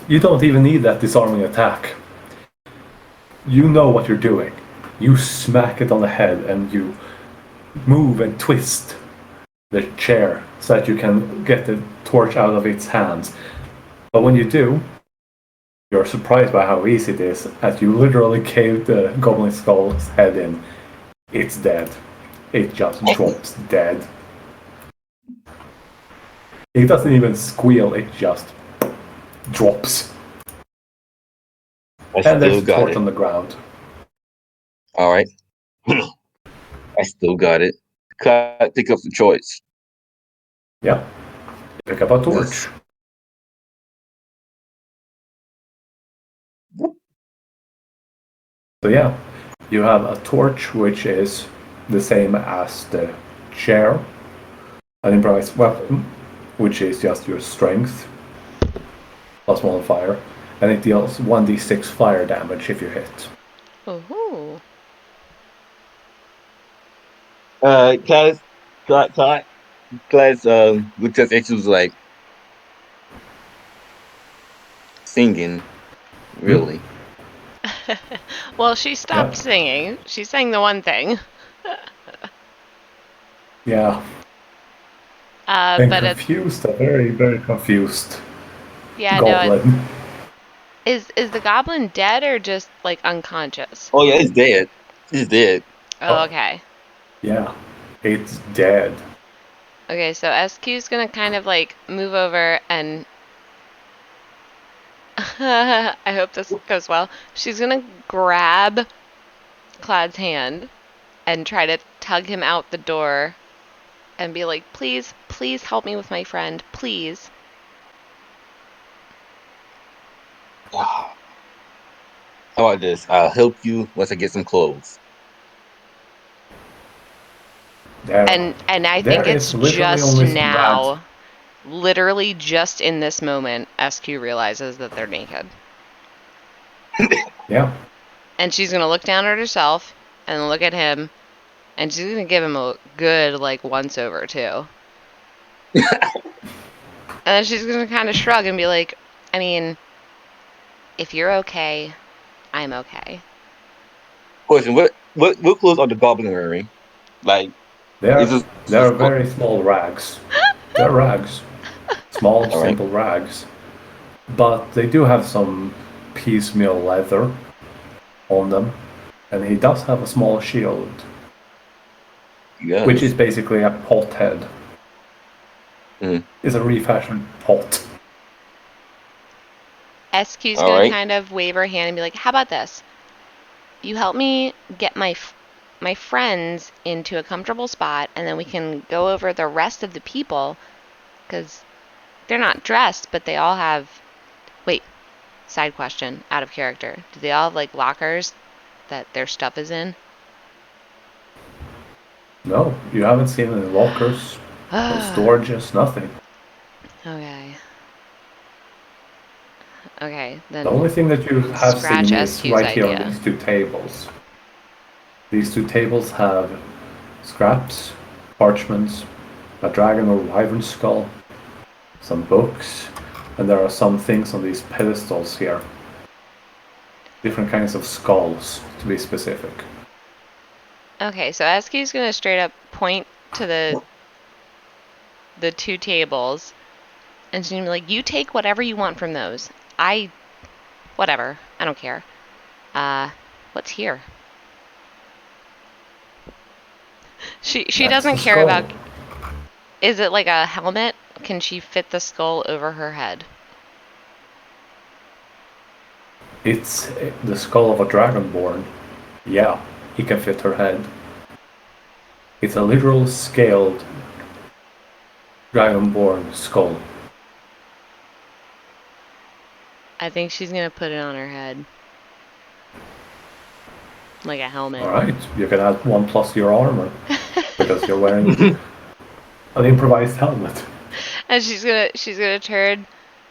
You don't even need that disarming attack. You know what you're doing. You smack it on the head and you move and twist the chair so that you can get the torch out of its hands. But when you do, you're surprised by how easy it is as you literally cave the goblin skull's head in. It's dead. It just drops dead. It doesn't even squeal, it just drops. I And there's still a got torch it. on the ground. All right. I still got it. Pick up the choice. Yeah. Pick up a torch. This- So yeah, you have a torch which is the same as the chair, an improvised weapon, which is just your strength plus modifier, and it deals 1d6 fire damage if you hit. Ooh. Class, with just issues like singing, really. Well, she stopped Yeah. singing. She sang the one thing. Yeah. And But confused, a very, very confused yeah, no. goblin. Is the goblin dead or just like unconscious? Oh yeah, it's dead. It's dead. Oh, okay. Yeah. It's dead. Okay, so SQ's gonna kind of like move over and I hope this goes well. She's gonna grab Clad's hand and try to tug him out the door and be like, please, please help me with my friend, please. How about this? I'll help you once I get some clothes. There. And I think There it's is literally just only some rags. now, literally just in this moment, SQ realizes that they're naked. Yeah. And she's gonna look down at herself and look at him, and she's gonna give him a good like once over too. And then she's gonna kind of shrug and be like, I mean, if you're okay, I'm okay. Question: what clothes are the goblin wearing? Like, is They're, this they're very small rags. They're rags. Small, all right? simple rags. But they do have some piecemeal leather on them. And he does have a small shield, which is Yes. basically a pot head. Mm. It's a refashioned pot. SQ's All gonna right. kind of wave her hand and be like, how about this? You help me get my my friends into a comfortable spot, and then we can go over the rest of the people, because they're not dressed, but they all have... Wait, side question, out of character. Do they all have, like, lockers that their stuff is in? No, you haven't seen any lockers, no storages, nothing. Okay. Okay, The only then thing that you have scratch seen is SQ's right here on idea. these two tables. These two tables have scraps, parchments, a dragon or wyvern skull, some books, and there are some things on these pedestals here. Different kinds of skulls, to be specific. Okay, so SQ's gonna straight up point to the two tables, and she's gonna be like, "You take whatever you want from those. Whatever. I don't care. What's here?" She That's the doesn't care skull. about... Is it like a helmet? Can she fit the skull over her head? It's the skull of a dragonborn. Yeah, he can fit her head. It's a literal scaled dragonborn skull. I think she's gonna put it on her head. Like a helmet. Alright, you can add 1+ to your armor because you're wearing an improvised helmet. And she's gonna turn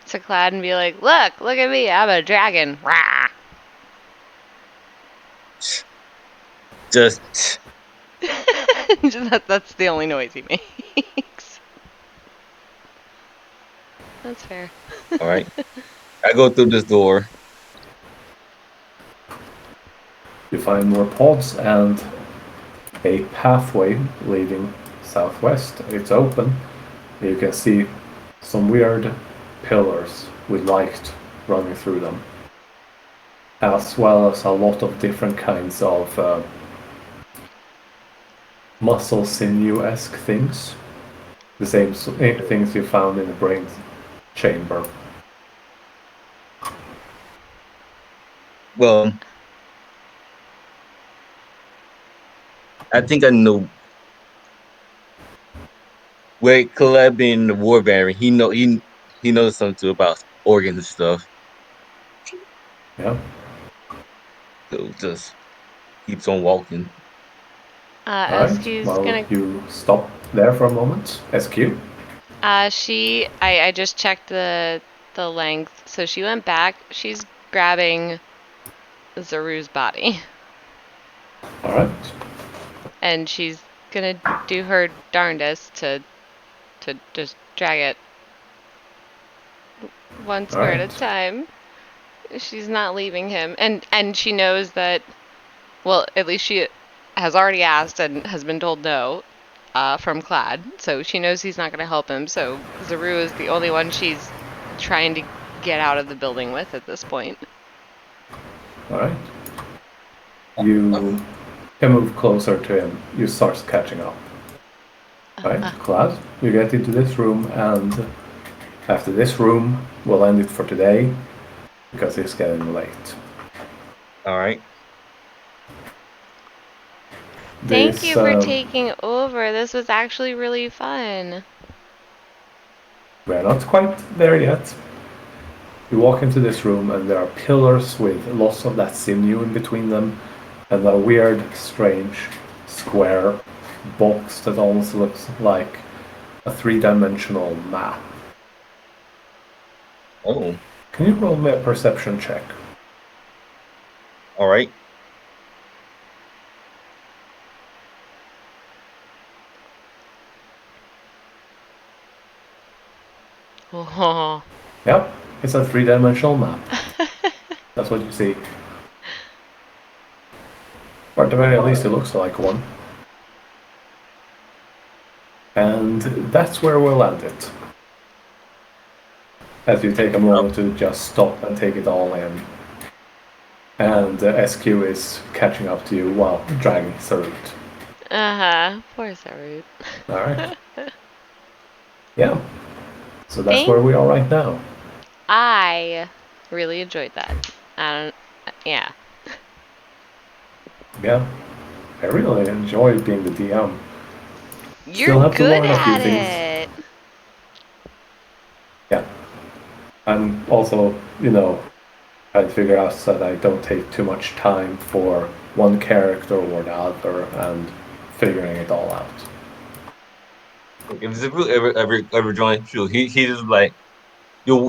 to Clad and be like, look at me, I'm a dragon. Rah! Just That's the only noise he makes. That's fair. all right. I go through this door. You find more pods and a pathway leading southwest. It's open. You can see some weird pillars with light running through them, as well as a lot of different kinds of muscle sinew-esque things. The same things you found in the brain chamber. Well, I think I know. Wait, Caleb being the war baron, he knows something about organs and stuff. Yeah. So just keeps on walking. Alright, SQ's well, gonna... you stop there for a moment. SQ. I just checked the length, so she went back. She's grabbing Xarrut's body. Alright. And she's gonna do her darndest to just drag it one square at a time. She's not leaving him. And she knows that, well, at least she has already asked and has been told no from Clad. So she knows he's not going to help him. So Xarrut is the only one she's trying to get out of the building with at this point. Alright. You can move closer to him. You start catching up. Right, Clad, you get into this room, and after this room, we'll end it for today because it's getting late. All right. Thank you for taking over. This was actually really fun. We're not quite there yet. You walk into this room, and there are pillars with lots of that sinew in between them, and a weird, strange, square box that almost looks like a 3-dimensional map. Oh. Can you roll me a perception check? All right. Oh. Yep, it's a 3-dimensional map. That's what you see. Or at the very least, it looks like one. And that's where we'll end it. As you take a moment to just stop and take it all in. And SQ is catching up to you while dragging Xarrut. Poor Xarrut. Alright. Yeah. So that's where we are right now. I really enjoyed that. Yeah. Yeah. I really enjoy being the DM. You're Still have to good learn a few at things. it. Yeah. And also, you know, I'd figure out that I don't take too much time for one character or the other and figuring it all out. If Zippo ever joins, he just like, yo,